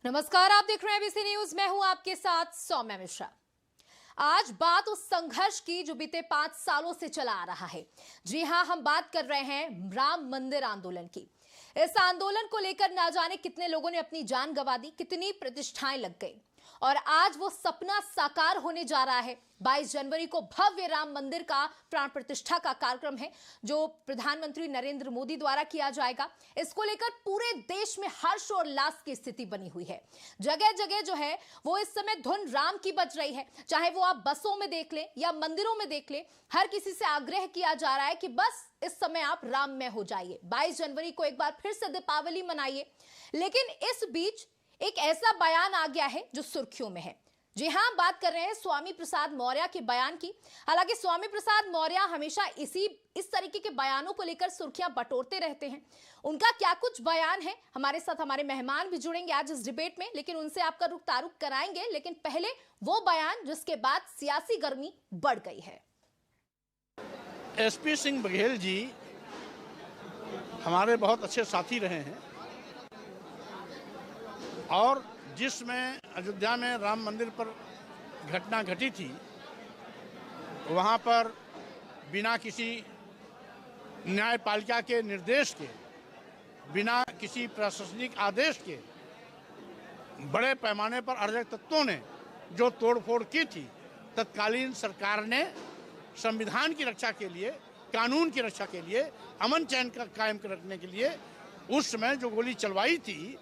नमस्कार, आप देख रहे हैं एबीसी न्यूज। मैं हूं आपके साथ सौम्या मिश्रा। आज बात उस संघर्ष की जो बीते 5 सालों से चला आ रहा है। जी हां, हम बात कर रहे हैं राम मंदिर आंदोलन की। इस आंदोलन को लेकर ना जाने कितने लोगों ने अपनी जान गंवा दी, कितनी प्रतिष्ठाएं लग गई और आज वो सपना साकार होने जा रहा है। 22 जनवरी को भव्य राम मंदिर का प्राण प्रतिष्ठा का कार्यक्रम है जो प्रधानमंत्री नरेंद्र मोदी द्वारा किया जाएगा। इसको लेकर पूरे देश में हर्ष और उल्लास की स्थिति बनी हुई है। जगह जगह जो है वो इस समय धुन राम की बज रही है, चाहे वो आप बसों में देख लें या मंदिरों में देख लें। हर किसी से आग्रह किया जा रहा है कि बस इस समय आप राममय हो जाइए। 22 जनवरी को एक बार फिर से दीपावली मनाइए। लेकिन इस बीच एक ऐसा बयान आ गया है जो सुर्खियों में है। जी हां, बात कर रहे हैं स्वामी प्रसाद मौर्य के बयान की। हालांकि स्वामी प्रसाद मौर्य हमेशा इस तरीके के बयानों को लेकर सुर्खियां बटोरते रहते हैं। उनका क्या कुछ बयान है, हमारे साथ हमारे मेहमान भी जुड़ेंगे आज इस डिबेट में, लेकिन उनसे आपका रुख तारुख कराएंगे। लेकिन पहले वो बयान जिसके बाद सियासी गर्मी बढ़ गई है। एसपी सिंह बघेल जी हमारे बहुत अच्छे साथी रहे हैं और जिसमें अयोध्या में राम मंदिर पर घटना घटी थी, वहाँ पर बिना किसी न्यायपालिका के निर्देश के, बिना किसी प्रशासनिक आदेश के बड़े पैमाने पर अराजक तत्वों ने जो तोड़फोड़ की थी, तत्कालीन सरकार ने संविधान की रक्षा के लिए, कानून की रक्षा के लिए, अमन चैन का कायम रखने के लिए उस समय जो गोली चलवाई थी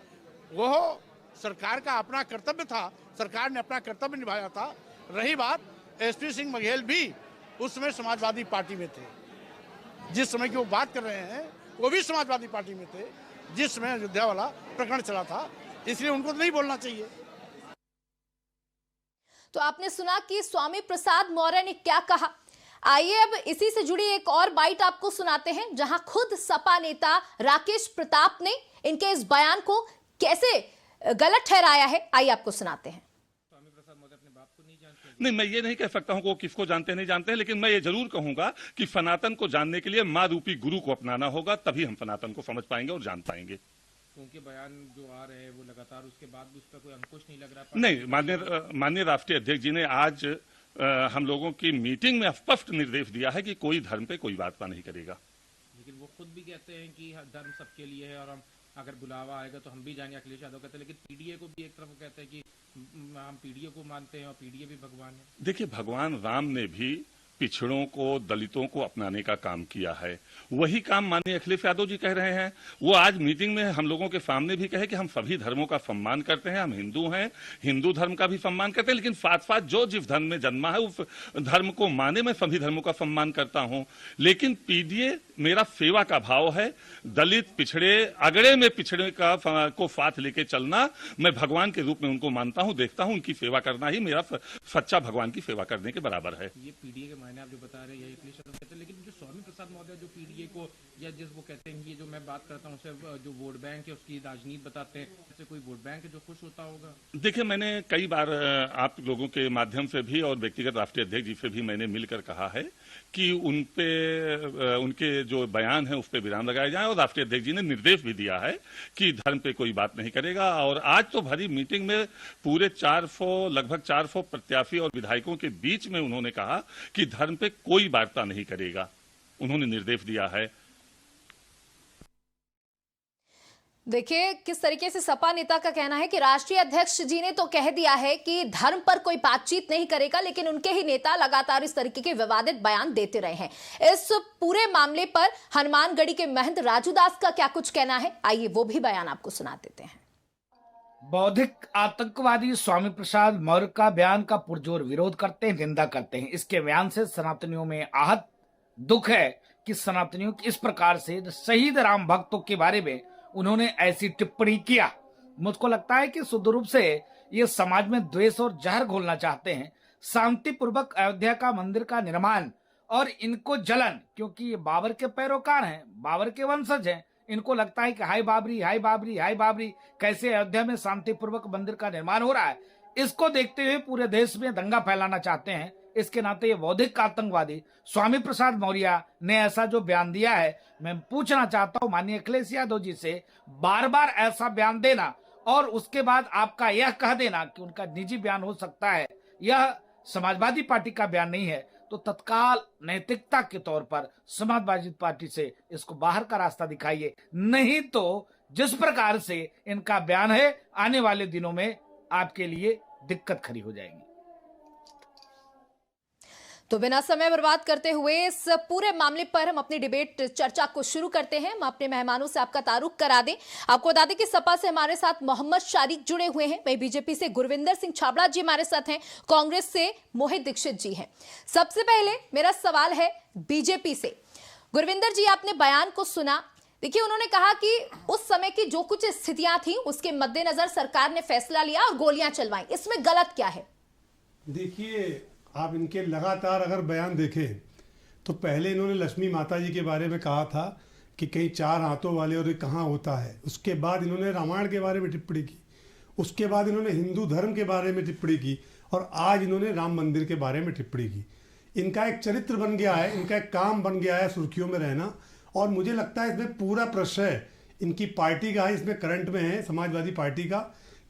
वह सरकार का अपना कर्तव्य था। सरकार ने अपना कर्तव्य निभाया था। रही बात एसपी सिंह बघेल भी उस समय समाजवादी पार्टी में थे। जिस समय की वो बात कर रहे हैं वो भी समाजवादी पार्टी में थे जिस समय अयोध्या वाला प्रकरण चला था, इसलिए उनको तो नहीं बोलना चाहिए। तो आपने सुना कि स्वामी प्रसाद मौर्य ने क्या कहा। आइए अब इसी से जुड़ी एक और बाइट आपको सुनाते हैं, जहां खुद सपा नेता राकेश प्रताप ने इनके इस बयान को कैसे गलत ठहराया है। आइए आपको सुनाते हैं। स्वामी प्रसाद मौर्य अपने बाप को नहीं जानते? नहीं, मैं ये नहीं कह सकता हूं कि वो किसको जानते नहीं जानते हैं, लेकिन मैं ये जरूर कहूंगा कि सनातन को जानने के लिए मां रूपी गुरु को अपनाना होगा, तभी हम सनातन को समझ पाएंगे और जान पाएंगे। उनके बयान जो आ रहे हैं वो लगातार, उसके बाद भी उस पर कोई अंकुश नहीं लग रहा। नहीं, माननीय राष्ट्रीय अध्यक्ष जी ने आज हम लोगों की मीटिंग में स्पष्ट निर्देश दिया है कि कोई धर्म पे कोई बात नहीं करेगा। लेकिन वो खुद भी कहते हैं कि धर्म सबके लिए है और हम अगर बुलावा आएगा तो हम भी जाएंगे। अखिलेश यादव कहते हैं, लेकिन पीडीए को भी एक तरफ कहते हैं कि हम पीडीए को मानते हैं और पीडीए भी भगवान है। देखिए, भगवान राम ने भी पिछड़ों को, दलितों को अपनाने का काम किया है। वही काम माननीय अखिलेश यादव जी कह रहे हैं। वो आज मीटिंग में हम लोगों के सामने भी कहे कि हम सभी धर्मों का सम्मान करते हैं, हम हिंदू हैं, हिंदू धर्म का भी सम्मान करते हैं, लेकिन साथ साथ जो जिस धर्म में जन्मा है उस धर्म को माने, मैं सभी धर्मों का सम्मान करता हूं। लेकिन पीडीए मेरा सेवा का भाव है। दलित, पिछड़े, अगड़े में पिछड़े को साथ लेके चलना, मैं भगवान के रूप में उनको मानता हूं, देखता हूं। उनकी सेवा करना ही मेरा सच्चा भगवान की सेवा करने के बराबर है। ये पीडीए के मायने आप जो बता रहे हैं यही अखिलेश यादव कहते हैं, लेकिन जो स्वामी प्रसाद मौर्य जो पीडीए को या जिस वो कहते हैं कि जो मैं बात करता हूँ उससे जो वोट बैंक है उसकी राजनीति बताते हैं, इससे कोई वोट बैंक है जो खुश होता होगा? देखिए, मैंने कई बार आप लोगों के माध्यम से भी और व्यक्तिगत राष्ट्रीय अध्यक्ष जी से भी मैंने मिलकर कहा है कि उनके जो बयान है उस पर विराम लगाया जाए, और राष्ट्रीय अध्यक्ष जी ने निर्देश भी दिया है कि धर्म पे कोई बात नहीं करेगा। और आज तो भरी मीटिंग में पूरे लगभग 400 प्रत्याशी और विधायकों के बीच में उन्होंने कहा कि धर्म पे कोई वार्ता नहीं करेगा। उन्होंने निर्देश दिया है। देखिए किस तरीके से सपा नेता का कहना है कि राष्ट्रीय अध्यक्ष जी ने तो कह दिया है कि धर्म पर कोई बातचीत नहीं करेगा, लेकिन उनके ही नेता लगातार इस तरीके के विवादित बयान देते रहे हैं। इस पूरे मामले पर हनुमानगढ़ी के महंत राजू दास का क्या कुछ कहना है, आइए वो भी बयान आपको सुना देते हैं। बौद्धिक आतंकवादी स्वामी प्रसाद मौर्य का बयान का पुरजोर विरोध करते हैं, निंदा करते हैं। इसके बयान से सनातनियों में आहत दुख है कि सनातनियों की इस प्रकार से शहीद राम भक्तों के बारे में उन्होंने ऐसी टिप्पणी किया। मुझको लगता है कि शुद्ध रूप से ये समाज में द्वेष और जहर घोलना चाहते हैं। शांतिपूर्वक अयोध्या का मंदिर का निर्माण और इनको जलन, क्योंकि ये बाबर के पैरोकार हैं, बाबर के वंशज हैं। इनको लगता है कि हाय बाबरी, हाय बाबरी, हाय बाबरी, कैसे अयोध्या में शांतिपूर्वक मंदिर का निर्माण हो रहा है। इसको देखते हुए पूरे देश में दंगा फैलाना चाहते हैं। इसके नाते ये बौद्धिक आतंकवादी स्वामी प्रसाद मौर्य ने ऐसा जो बयान दिया है, मैं पूछना चाहता हूं माननीय अखिलेश यादव जी से, बार बार ऐसा बयान देना और उसके बाद आपका यह कह देना कि उनका निजी बयान हो सकता है, यह समाजवादी पार्टी का बयान नहीं है, तो तत्काल नैतिकता के तौर पर समाजवादी पार्टी से इसको बाहर का रास्ता दिखाइए। नहीं तो जिस प्रकार से इनका बयान है, आने वाले दिनों में आपके लिए दिक्कत खड़ी हो जाएगी। तो बिना समय बर्बाद करते हुए इस पूरे मामले पर हम अपनी डिबेट चर्चा को शुरू करते हैं। हम अपने मेहमानों से आपका तारुफ करा दें। आपको बता दें कि सपा से हमारे साथ मोहम्मद शारिक जुड़े हुए हैं, वहीं बीजेपी से गुरविंदर सिंह छाबड़ा जी हमारे साथ हैं, कांग्रेस से मोहित दीक्षित जी हैं। सबसे पहले मेरा सवाल है बीजेपी से। गुरविंदर जी, आपने बयान को सुना। देखिए, उन्होंने कहा कि उस समय की जो कुछ स्थितियां थी उसके मद्देनजर सरकार ने फैसला लिया और गोलियां चलवाई। इसमें गलत क्या है? देखिए, आप इनके लगातार अगर बयान देखें तो पहले इन्होंने लक्ष्मी माता जी के बारे में कहा था कि कहीं 4 हाथों वाले और ये कहाँ होता है। उसके बाद इन्होंने रामायण के बारे में टिप्पणी की, उसके बाद इन्होंने हिंदू धर्म के बारे में टिप्पणी की और आज इन्होंने राम मंदिर के बारे में टिप्पणी की। इनका एक चरित्र बन गया है, इनका एक काम बन गया है सुर्खियों में रहना। और मुझे लगता है इसमें पूरा प्रश्रय इनकी पार्टी का है, इसमें करंट में है समाजवादी पार्टी का।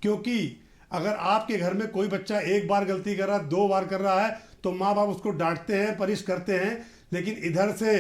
क्योंकि अगर आपके घर में कोई बच्चा एक बार गलती कर रहा है, 2 बार कर रहा है, तो माँ बाप उसको डांटते हैं, पनिश करते हैं। लेकिन इधर से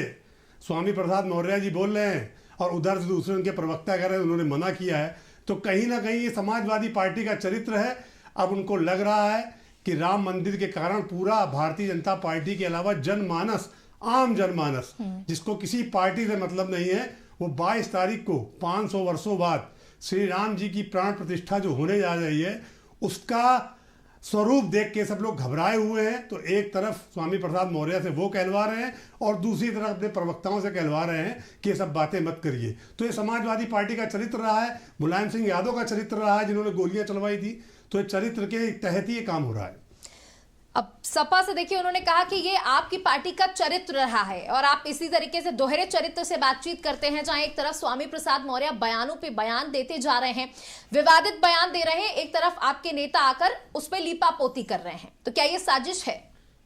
स्वामी प्रसाद मौर्य जी बोल रहे हैं और उधर से दूसरे उनके प्रवक्ता कह रहे हैं उन्होंने मना किया है। तो कहीं ना कहीं ये समाजवादी पार्टी का चरित्र है। अब उनको लग रहा है कि राम मंदिर के कारण पूरा भारतीय जनता पार्टी के अलावा जनमानस, आम जनमानस, जिसको किसी पार्टी से मतलब नहीं है, वो 22 तारीख को 500 वर्षों बाद श्री राम जी की प्राण प्रतिष्ठा जो होने जा रही है, उसका स्वरूप देख के सब लोग घबराए हुए हैं। तो एक तरफ स्वामी प्रसाद मौर्य से वो कहलवा रहे हैं और दूसरी तरफ अपने प्रवक्ताओं से कहलवा रहे हैं कि ये सब बातें मत करिए। तो ये समाजवादी पार्टी का चरित्र रहा है, मुलायम सिंह यादव का चरित्र रहा है जिन्होंने गोलियां चलवाई थी। तो ये चरित्र के तहत ही ये काम हो रहा है। अब सपा से देखिए, उन्होंने कहा कि ये आपकी पार्टी का चरित्र रहा है और आप इसी तरीके से दोहरे चरित्र से बातचीत करते हैं, जहां एक तरफ स्वामी प्रसाद मौर्य बयानों पे बयान देते जा रहे हैं, विवादित बयान दे रहे हैं, एक तरफ आपके नेता आकर उस पर लीपापोती कर रहे हैं। तो क्या ये साजिश है?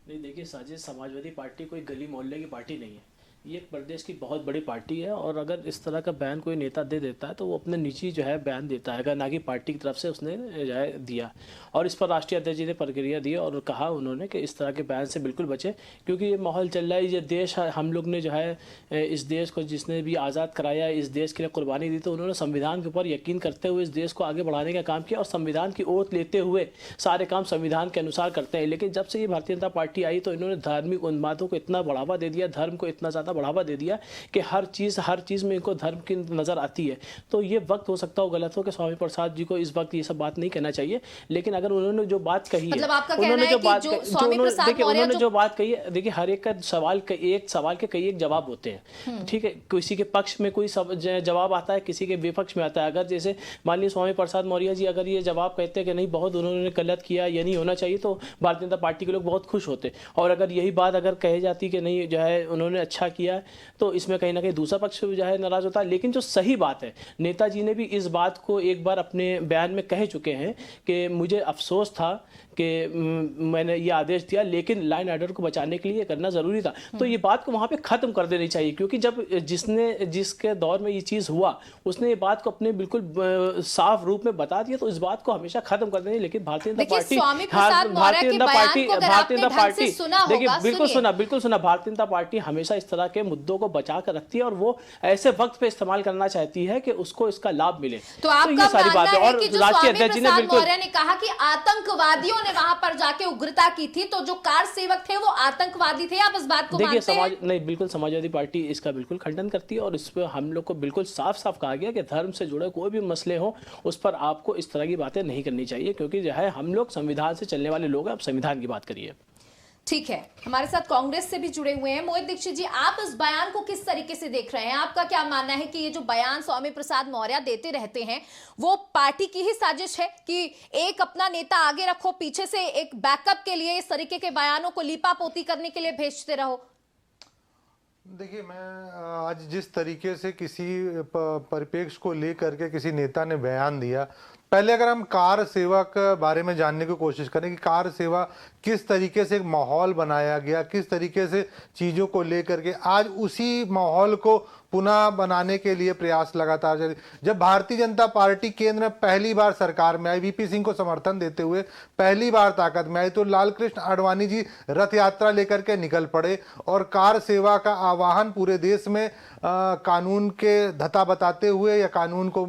नहीं, देखिए, साजिश समाजवादी पार्टी कोई गली मोहल्ले की पार्टी नहीं है। ये एक प्रदेश की बहुत बड़ी पार्टी है और अगर इस तरह का बयान कोई नेता दे देता है तो वो अपने निजी जो है बयान देता है, अगर ना कि पार्टी की तरफ से उसने जो है दिया। और इस पर राष्ट्रीय अध्यक्ष जी ने प्रक्रिया दी और कहा उन्होंने कि इस तरह के बयान से बिल्कुल बचे, क्योंकि ये माहौल चल रहा है। ये देश, हम लोग ने जो है इस देश को जिसने भी आज़ाद कराया, इस देश के लिए कुर्बानी दी, तो उन्होंने संविधान के ऊपर यकीन करते हुए इस देश को आगे बढ़ाने का काम किया और संविधान की ओत लेते हुए सारे काम संविधान के अनुसार करते हैं। लेकिन जब से ये भारतीय जनता पार्टी आई तो इन्होंने धार्मिक उन्मादों को इतना बढ़ावा दे दिया, धर्म को इतना ज़्यादा बढ़ावा दे दिया कि हर चीज़ में इनको धर्म की नज़र आती है। तो ये वक्त हो सकता हो गलत हो कि स्वामी प्रसाद जी को इस वक्त ये सब बात नहीं कहना चाहिए। लेकिन अगर उन्होंने जो बात कही है, मतलब आपका कहना उन्होंने है जो कि बात जो स्वामी प्रसाद देखिए, मौर्य उन्होंने जो बात कही है, देखिए, हर एक का सवाल के कई एक जवाब होते हैं। ठीक है, किसी के पक्ष में कोई जवाब आता है, किसी के विपक्ष में आता है। अगर जैसे मान लीजिए स्वामी प्रसाद मौर्य जी अगर ये जवाब कहते हैं कि नहीं, बहुत उन्होंने गलत किया, ये नहीं होना चाहिए, तो भारतीय जनता पार्टी के लोग बहुत खुश होते। और अगर यही बात अगर कही जाती कि नहीं जो है उन्होंने अच्छा किया, तो इसमें कहीं ना कहीं दूसरा पक्ष जो है नाराज होता है। लेकिन जो सही बात है, नेताजी ने भी इस बात को एक बार अपने बयान में कह चुके हैं कि मुझे अफसोस था कि मैंने ये आदेश दिया, लेकिन लाइन ऑर्डर को बचाने के लिए ये करना जरूरी था। तो ये बात को वहां पे खत्म कर देनी चाहिए, क्योंकि जब जिसके दौर में ये चीज हुआ उसने ये बात को अपने बिल्कुल साफ रूप में बता दिया, तो इस बात को हमेशा खत्म कर देनी। लेकिन भारतीय जनता पार्टी देखिए, बिल्कुल सुना, भारतीय जनता पार्टी हमेशा इस तरह के मुद्दों को बचा कर रखती है और वो ऐसे वक्त पे इस्तेमाल करना चाहती है कि उसको इसका लाभ मिले। तो आपका ये सारी बात है। और राष्ट्रीय अध्यक्ष जी ने बिल्कुल ने कहा कि आतंकवादियों ने वहां पर जाके उग्रता की थी, तो जो कार सेवक थे वो आतंकवादी थे। आप इस बात को मानते हैं? नहीं, बिल्कुल समाजवादी पार्टी इसका बिल्कुल खंडन करती है और इस पर हम लोग को बिल्कुल साफ साफ कहा गया कि धर्म से जुड़े कोई भी मसले हो उस पर आपको इस तरह की बातें नहीं करनी चाहिए, क्योंकि जो है हम लोग संविधान से चलने वाले लोग हैं। आप संविधान की बात करिए। ठीक है, हमारे साथ कांग्रेस से भी जुड़े हुए हैं मोहित दीक्षित जी। आप इस बयान को किस तरीके से देख रहे हैं? आपका क्या मानना है कि ये जो बयान स्वामी प्रसाद मौर्य देते रहते हैं वो पार्टी की ही साजिश है कि एक अपना नेता आगे रखो, पीछे से एक बैकअप के लिए इस तरीके के बयानों को लीपापोती करने के लिए भेजते रहो? देखिए, मैं आज जिस तरीके से किसी परिप्रेक्ष्य को लेकर के किसी नेता ने बयान दिया, पहले अगर हम कार सेवा के बारे में जानने की कोशिश करें कि कार सेवा किस तरीके से एक माहौल बनाया गया, किस तरीके से चीज़ों को लेकर के आज उसी माहौल को पुनः बनाने के लिए प्रयास लगातार जारी। जब भारतीय जनता पार्टी केंद्र में पहली बार सरकार में आई, वीपी सिंह को समर्थन देते हुए पहली बार ताकत में आई, तो लालकृष्ण आडवाणी जी रथ यात्रा लेकर के निकल पड़े और कार सेवा का आह्वान पूरे देश में कानून के धता बताते हुए या कानून को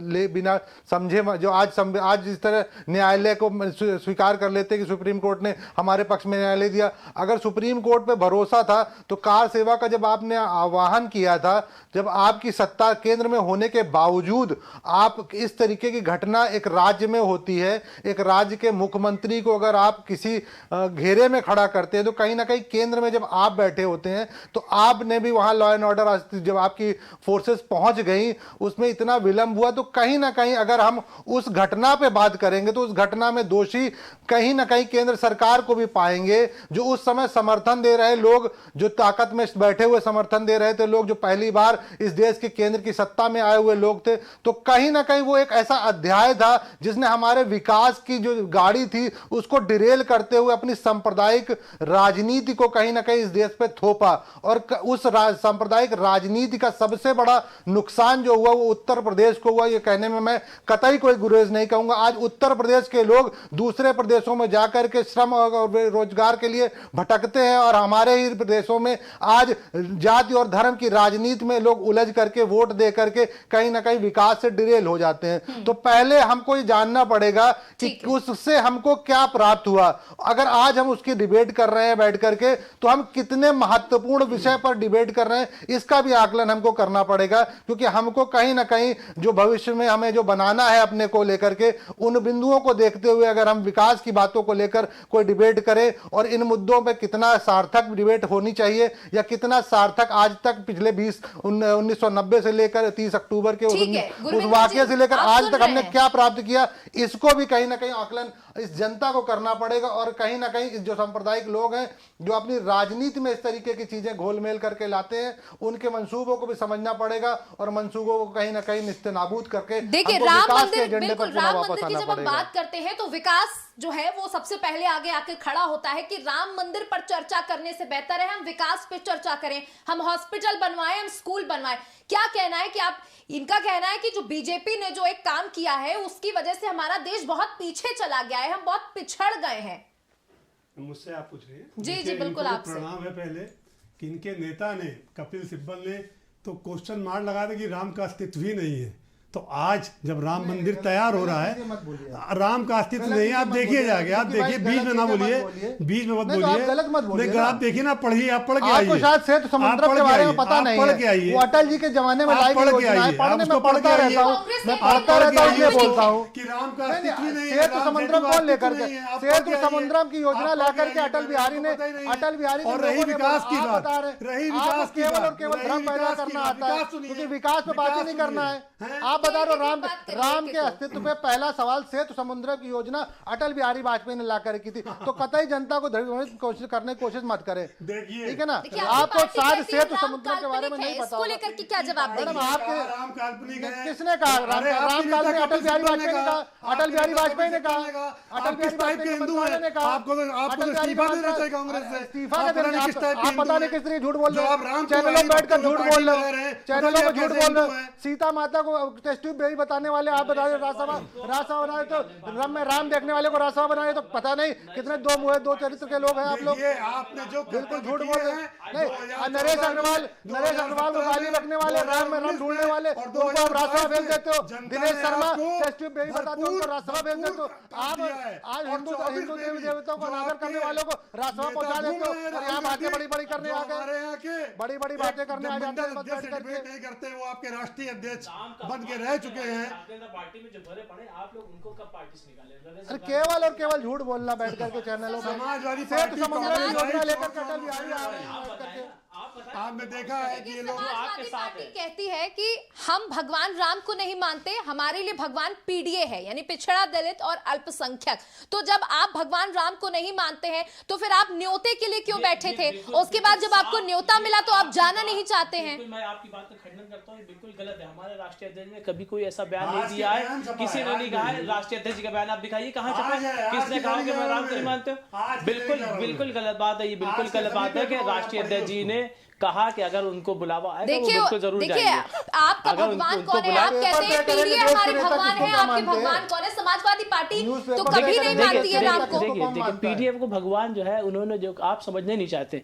ले बिना समझे, जो आज जिस तरह न्यायालय को स्वीकार कर लेते कि सुप्रीम कोर्ट ने हमारे पक्ष में न्यायालय दिया, अगर सुप्रीम कोर्ट पे भरोसा था तो कार सेवा का जब आपने आह्वान किया था, जब आपकी सत्ता केंद्र में होने के बावजूद आप इस तरीके की घटना एक राज्य में होती है, एक राज्य के मुख्यमंत्री को अगर आप किसी घेरे में खड़ा करते हैं तो कहीं ना कहीं केंद्र में जब आप बैठे होते हैं तो आपने भी वहां लॉ एंड ऑर्डर जब आपकी फोर्सेस पहुंच गई उसमें इतना विलंब हुआ, तो कहीं ना कहीं अगर हम उस घटना पे बात करेंगे तो उस घटना में दोषी कहीं ना कहीं केंद्र सरकार को भी पाएंगे, जो उस समय समर्थन दे रहे लोग, जो ताकत में बैठे हुए समर्थन दे रहे थे लोग, जो पहली बार इस देश के केंद्र की सत्ता में आए हुए लोग थे, तो कहीं ना कहीं वो एक ऐसा अध्याय था जिसने हमारे विकास की जो गाड़ी थी उसको डिरेल करते हुए अपनी सांप्रदायिक राजनीति को कहीं ना कहीं इस देश पे थोपा। और उस सांप्रदायिक राजनीति का सबसे बड़ा नुकसान जो हुआ वो उत्तर प्रदेश को हुआ। ये कहने में मैं कतई कोई गुरेज नहीं कहूंगा। आज उत्तर प्रदेश के लोग दूसरे प्रदेशों में जाकर के श्रम और रोजगार के लिए भटकते हैं और हमारे ही प्रदेशों में आज जाति और धर्म की राजनीति में लोग उलझ करके वोट दे करके कहीं ना कहीं विकास से डिरेल हो जाते हैं। तो पहले हमको ये जानना पड़ेगा कि उससे हमको क्या प्राप्त हुआ। अगर आज हम उसकी डिबेट कर रहे हैं बैठ करके तो हम कितने महत्वपूर्ण विषय पर डिबेट कर रहे हैं इसका भी आकलन हमको करना पड़ेगा, क्योंकि हमको कहीं ना कहीं जो भविष्य में हमें जो बनाना है अपने को लेकर के उन बिंदुओं को देखते हुए अगर हम विकास की बातों को लेकर कोई डिबेट करें और इन मुद्दों पर कितना सार्थक डिबेट होनी चाहिए या कितना सार्थक आज तक पिछले 1990 से लेकर 30 अक्टूबर के उस वाकये से लेकर आज तक हमने क्या प्राप्त किया, इसको भी कहीं ना कहीं आकलन इस जनता को करना पड़ेगा। और कहीं ना कहीं जो सांप्रदायिक लोग हैं जो अपनी राजनीति में इस तरीके की चीजें घोलमेल करके लाते हैं उनके मंसूबों को भी समझना पड़ेगा और मंसूबों को कहीं ना कहीं निस्तेनाबूद करके देखिए राम मंदिर, बिल्कुल राम मंदिर की जब हम बात करते हैं तो विकास जो है वो सबसे पहले आगे आके खड़ा होता है कि राम मंदिर पर चर्चा करने से बेहतर है हम विकास पे चर्चा करें, हम हॉस्पिटल बनवाएं, हम स्कूल बनवाएं। क्या कहना है कि आप, इनका कहना है कि जो बीजेपी ने जो एक काम किया है उसकी वजह से हमारा देश बहुत पीछे चला गया है, हम बहुत पिछड़ गए हैं। मुझसे आप पूछ रहे हैं? जी जी बिल्कुल आपसे प्रणाम है पहले कि इनके नेता ने कपिल सिब्बल ने तो क्वेश्चन मार्क लगा दिया कि राम का अस्तित्व ही नहीं है। तो आज जब राम मंदिर तैयार हो रहा है, राम का अस्तित्व नहीं है, आप देखिए जाके, आप देखिए बीच में ना बोलिए, बीच में मत बोलिए, गलत मत बोलिए। आप देखिए ना, पढ़िए, आप पढ़ के आइए। आपको शायद सेतु समुद्रम के बारे में पता नहीं है, वो अटल जी के जमाने में लाई गई योजना है, पढ़ने में पढ़ता रहता हूँ, मैं पढ़ता रहता हूँ इसलिए बोलता हूँ कि राम का अस्तित्व नहीं है। सेतु समुद्रम कौन लेकर के, सेतु समुद्रम की योजना लेकर के अटल बिहारी ने और रही विकास की बात, रही विकास की केवल और बात, केवल भ्रम पैदा करना आता है, क्योंकि विकास पे बात ही नहीं करना है। आप बता रहे राम के अस्तित्व पे पहला सवाल सेतु समुद्र की योजना अटल बिहारी वाजपेयी ने लाकर की थी, तो कतई जनता को कोशिश करने की कोशिश मत करें, ठीक है ना। आपको शायद सेतु समुद्र के बारे में नहीं पता इसको लेकर के क्या जवाब देंगे? आपके राम काल्पनिक है। किसने कहा? राम काल में अटल बिहारी वाजपेयी ने कहा, अटल बिहारी वाजपेयी ने कहा, अटल बिहारी वाजपेयी ने कहा, आपको इस्तीफा देना चाहिए कांग्रेस से। इस्तीफा का देना, आप पता नहीं किस तरह झूठ बोल रहे हैं, चैनलों पर बैठकर झूठ बोल रहे हैं, चैनलों पर झूठ बोल रहे हैं। सीता माता को टेस्ट ट्यूब बेबी बताने वाले आप बता रहे, राजसभा बनाए तो राम देखने वाले को राजसभा बनाए तो पता नहीं कितने दो मुहे दो चरित्र के लोग हैं आप लोग। आपने जो बिल्कुल झूठ बोल रहे हैं। नहीं, नरेश अग्रवाल को गाली रखने वाले, राम में राम ढूंढने वाले, उनको आप राजसभा भेज देते हो। Dinesh Sharma test tube baby बताते हो, उनको राजसभा भेज देते हो। आप आज हिंदू देवी देवताओं को अनादर करने वालों को राजसभा पहुंचा देते हो और यहाँ बातें बड़ी बड़ी करने आ गए, बड़ी बड़ी बातें करने आ जाते हैं। नहीं करते, वो आपके राष्ट्रीय अध्यक्ष बन के रह चुके हैं। पार्टी में जब भरे पड़े आप लोग उनको कब पार्टी से निकाले? अरे केवल और केवल झूठ बोलना बैठ करके चैनलों में। समाजवादी सेतु समुद्र की योजना लेकर अटल बिहारी आ रहे हैं। आपने देखा है कि ये लोग समाजवादी पार्टी कहती है कि हम भगवान राम को नहीं मानते, हमारे लिए भगवान पीडीए है, यानी पिछड़ा, दलित और अल्पसंख्यक। तो जब आप भगवान राम को नहीं मानते हैं तो फिर आप न्योते के लिए क्यों बैठे थे? उसके बाद जब आपको न्योता मिला तो आप जाना नहीं चाहते हैं? मैं आपकी बात का खंडन करता हूँ, बिल्कुल गलत है। हमारे राष्ट्रीय अध्यक्ष ने कभी कोई ऐसा बयान नहीं दिया है, किसी ने नहीं कहा है। राष्ट्रीय अध्यक्ष का बयान आप दिखाइए, कहाँ छपा है? किसने कहा कि मैं राम को नहीं मानते हो? बिल्कुल गलत बात है, ये बिल्कुल गलत बात है कि राष्ट्रीय अध्यक्ष जी ने कहा कि अगर उनको बुलावा आएगा वो बिल्कुल जरूर जाएंगे। आपका भगवान कौन है? आप कहते हैं पीडीए हमारे भगवान है, आपके भगवान कौन है? समाजवादी पार्टी तो कभी नहीं मानती है राम को। देखिए पीडीएफ को भगवान जो है उन्होंने, जो आप समझने नहीं चाहते,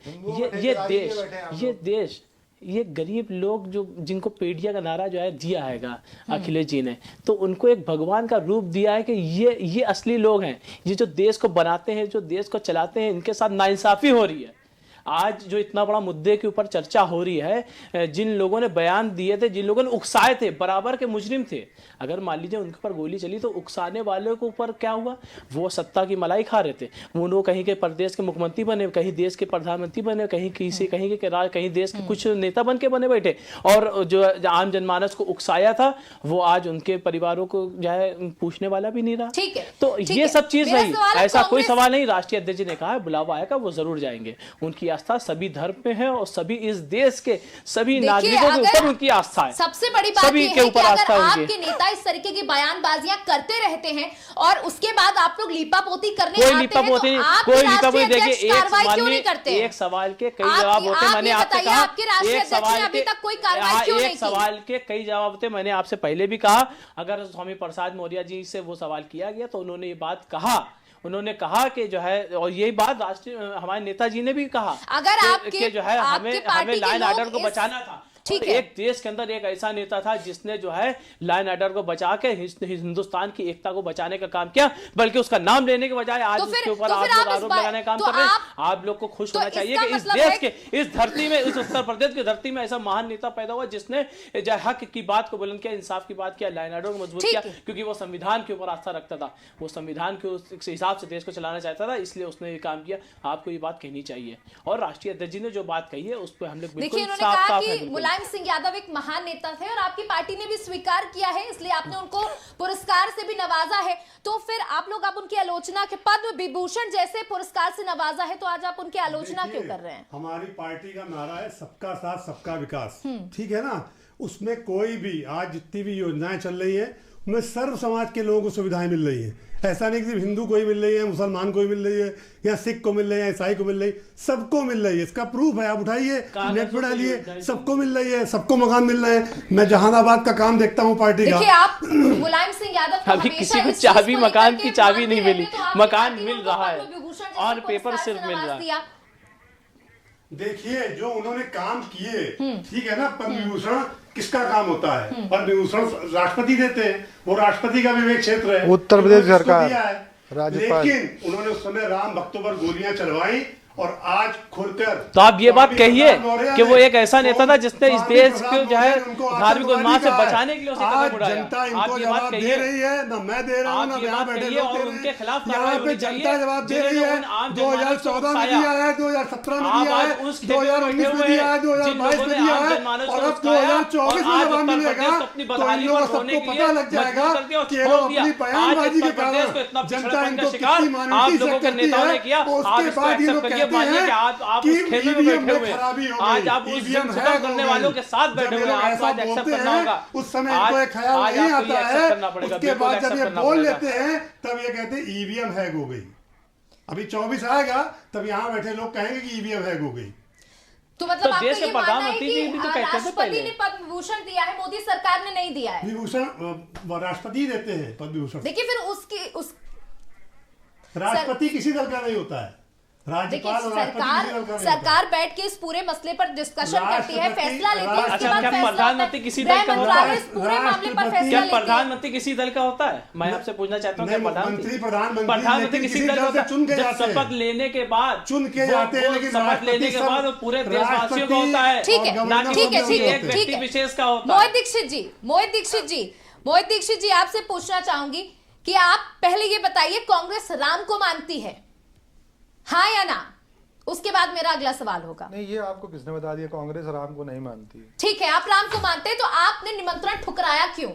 ये देश ये गरीब लोग जो जिनको पीडीए का नारा जो है दिया हैगा अखिलेश जी ने, तो उनको एक भगवान का रूप दिया है कि ये असली लोग हैं, ये जो देश को बनाते हैं, जो देश को चलाते हैं, इनके साथ नाइंसाफी हो रही है। आज जो इतना बड़ा मुद्दे के ऊपर चर्चा हो रही है, जिन लोगों ने बयान दिए थे, जिन लोगों ने उकसाए थे, बराबर के मुजरिम थे। अगर मान लीजिए उनके ऊपर गोली चली तो उकसाने वालों के ऊपर क्या हुआ? वो सत्ता की मलाई खा रहे थे। वो कहीं के प्रदेश के मुख्यमंत्री बने, कहीं देश के प्रधानमंत्री बने, कहीं कहीं देश के कुछ नेता बन के बने बैठे, और जो आम जनमानस को उकसाया था वो आज उनके परिवारों को जो है पूछने वाला भी नहीं रहा। ठीक है, तो ये सब चीज नहीं, ऐसा कोई सवाल नहीं। राष्ट्रीय अध्यक्ष जी ने कहा है बुलावा आएगा वो जरूर जाएंगे। उनकी आस्था सभी धर्म पे है और सभी इस देश के सभी नागरिकों के ऊपर उनकी आस्था है। सबसे बड़ी बात सभी के ऊपर आस्था है। आपके नेता इस तरीके की बयानबाजियां करते रहते हैं और उसके बाद आप लोग लीपापोती करने कोई आते हैं, लीपापोती तो आप कोई लीपापोती देखिए एक सवाल के कई जवाब होते हैं। मैंने आपसे कहा आपके राष्ट्रीय अध्यक्ष ने अभी तक कोई कार्रवाई क्यों नहीं की? सवाल के कई जवाब होते, मैंने आपसे पहले भी कहा। अगर स्वामी प्रसाद मौर्य जी से वो सवाल किया गया तो उन्होंने ये बात कहा, उन्होंने कहा कि जो है, और यही बात राष्ट्रीय हमारे नेताजी ने भी कहा, अगर आपके जो है हमें लाइन ऑर्डर को बचाना था। एक देश के अंदर एक ऐसा नेता था जिसने जो है लाइन ऑर्डर को बचा के हिंदुस्तान की एकता को बचाने का काम किया, बल्कि उसका नाम लेने के बजाय आज उसके ऊपर आप लोग आरोप लगाने का काम कर रहे हैं। आप लोग को खुश होना चाहिए कि इस देश के, इस धरती में, इस उत्तर प्रदेश की धरती में ऐसा महान नेता पैदा हुआ जिसने जो हक की बात को बुलंद किया, इंसाफ की बात किया, लाइन ऑर्डर को मजबूत किया, क्योंकि वो संविधान के ऊपर आस्था रखता था, वो संविधान के उस हिसाब से देश को चलाना चाहता था, इसलिए उसने ये काम किया। आपको ये बात कहनी चाहिए। और राष्ट्रीय अध्यक्ष जी ने जो बात कही है उस पर हम लोग बिल्कुल साफ मुलायम सिंह यादव एक महान नेता थे और आपकी पार्टी ने भी स्वीकार किया है, इसलिए आपने उनको पुरस्कार से भी नवाजा है। तो फिर आप लोग अब उनकी आलोचना के पद्म विभूषण जैसे पुरस्कार से नवाजा है, तो आज आप उनकी आलोचना क्यों कर रहे हैं? हमारी पार्टी का नारा है सबका साथ सबका विकास, ठीक है ना? उसमें कोई भी आज जितनी भी योजनाएं चल रही है उनमें सर्व समाज के लोगों को सुविधाएं मिल रही है। ऐसा नहीं कि सिर्फ हिंदू को ही मिल रही है, मुसलमान को ही मिल रही है, या सिख को मिल रही है, ईसाई को मिल रही है, सबको मिल रही है। इसका प्रूफ है, आप उठाइए, नेट पर डालिए, सबको मिल रही है, सबको मकान मिल रहे हैं। मैं जहानाबाद का काम देखता हूँ पार्टी का। देखिए आप मुलायम सिंह यादव अभी किसी को चाबी, मकान की चाबी नहीं मिली, मकान मिल रहा है और पेपर सिर्फ मिल रहा है। देखिए जो उन्होंने काम किए, ठीक है ना? पद्म विभूषण किसका काम होता है? पद्म विभूषण राष्ट्रपति देते हैं, वो राष्ट्रपति का विवेक क्षेत्र है, उत्तर प्रदेश सरकार, राज्यपाल। लेकिन उन्होंने उस समय राम भक्तों पर गोलियां चलवाई और आज खुलकर, तो आप ये बात कहिए कि वो एक ऐसा नेता था जिसने इस देश को जो है धार्मिक उन्माद से बचाने के लिए उसे कदम उठाया। जनता इनको जवाब दे रही है, ना मैं दे रहा हूँ, ना यहाँ बैठे लोग दे रहे हैं। यहाँ पे जनता जवाब दे रही है। 2014 में दिया है, 2017 में दिया है, 2019 में दिया है, 2022 में दिया है, और अब 2024 में जवाब मिलेगा तो इन लोगों सबको पता लग जाएगा कि ये लोग अपनी बयानबाजी के कारण जनता इनको कितनी मान्यता से करती है। उसके बाद ये लोग मानिए कि आप उस खेल में बैठे हुए, आज आप उस झुकाव करने वालों के साथ बैठे हुए, आपको आज एक्सेप्ट करना होगा। उस समय इनको एक ख्याल नहीं आता है, उसके बाद जब ये बोल लेते हैं तब ये कहते हैं ईवीएम हैक हो गई। अभी 24 आएगा तब यहाँ बैठे लोग कहेंगे कि ईवीएम हैक हो गई। तो मतलब आपका देश के ये मानना है प्रधानमंत्री कि भी तो कहते थे राष्ट्रपति पहले ने पद्म विभूषण दिया है, मोदी सरकार ने नहीं दिया है? विभूषण राष्ट्रपति देते हैं, पद्म विभूषण। देखिए फिर उस राष्ट्रपति किसी दल का नहीं होता है। राज्यपाल और सरकार बैठ के इस पूरे मसले पर डिस्कशन करती है, फैसला लेती है, उसके बाद क्या प्रधानमंत्री किसी दल का होता है? इस पूरे मामले पर फैसला क्या लेती है। प्रधानमंत्री किसी दल का होता है? मैं आपसे पूछना चाहता हूँ, प्रधानमंत्री किसी दल का चुन के जाते हैं, शपथ लेने के बाद चुन के जाते हैं, लेकिन शपथ लेने के बाद वो पूरे देशवासियों का होता है। ठीक है, ठीक है, ठीक है, एक व्यक्ति विशेष का होता है। मोहित दीक्षित जी आपसे पूछना चाहूंगी कि आप पहले ये बताइए, कांग्रेस राम को मानती है, हाँ या ना? उसके बाद मेरा अगला सवाल होगा। नहीं, ये आपको किसने बता दिया कांग्रेस राम को नहीं मानती है? ठीक है, आप राम को मानते हैं तो आपने निमंत्रण ठुकराया क्यों?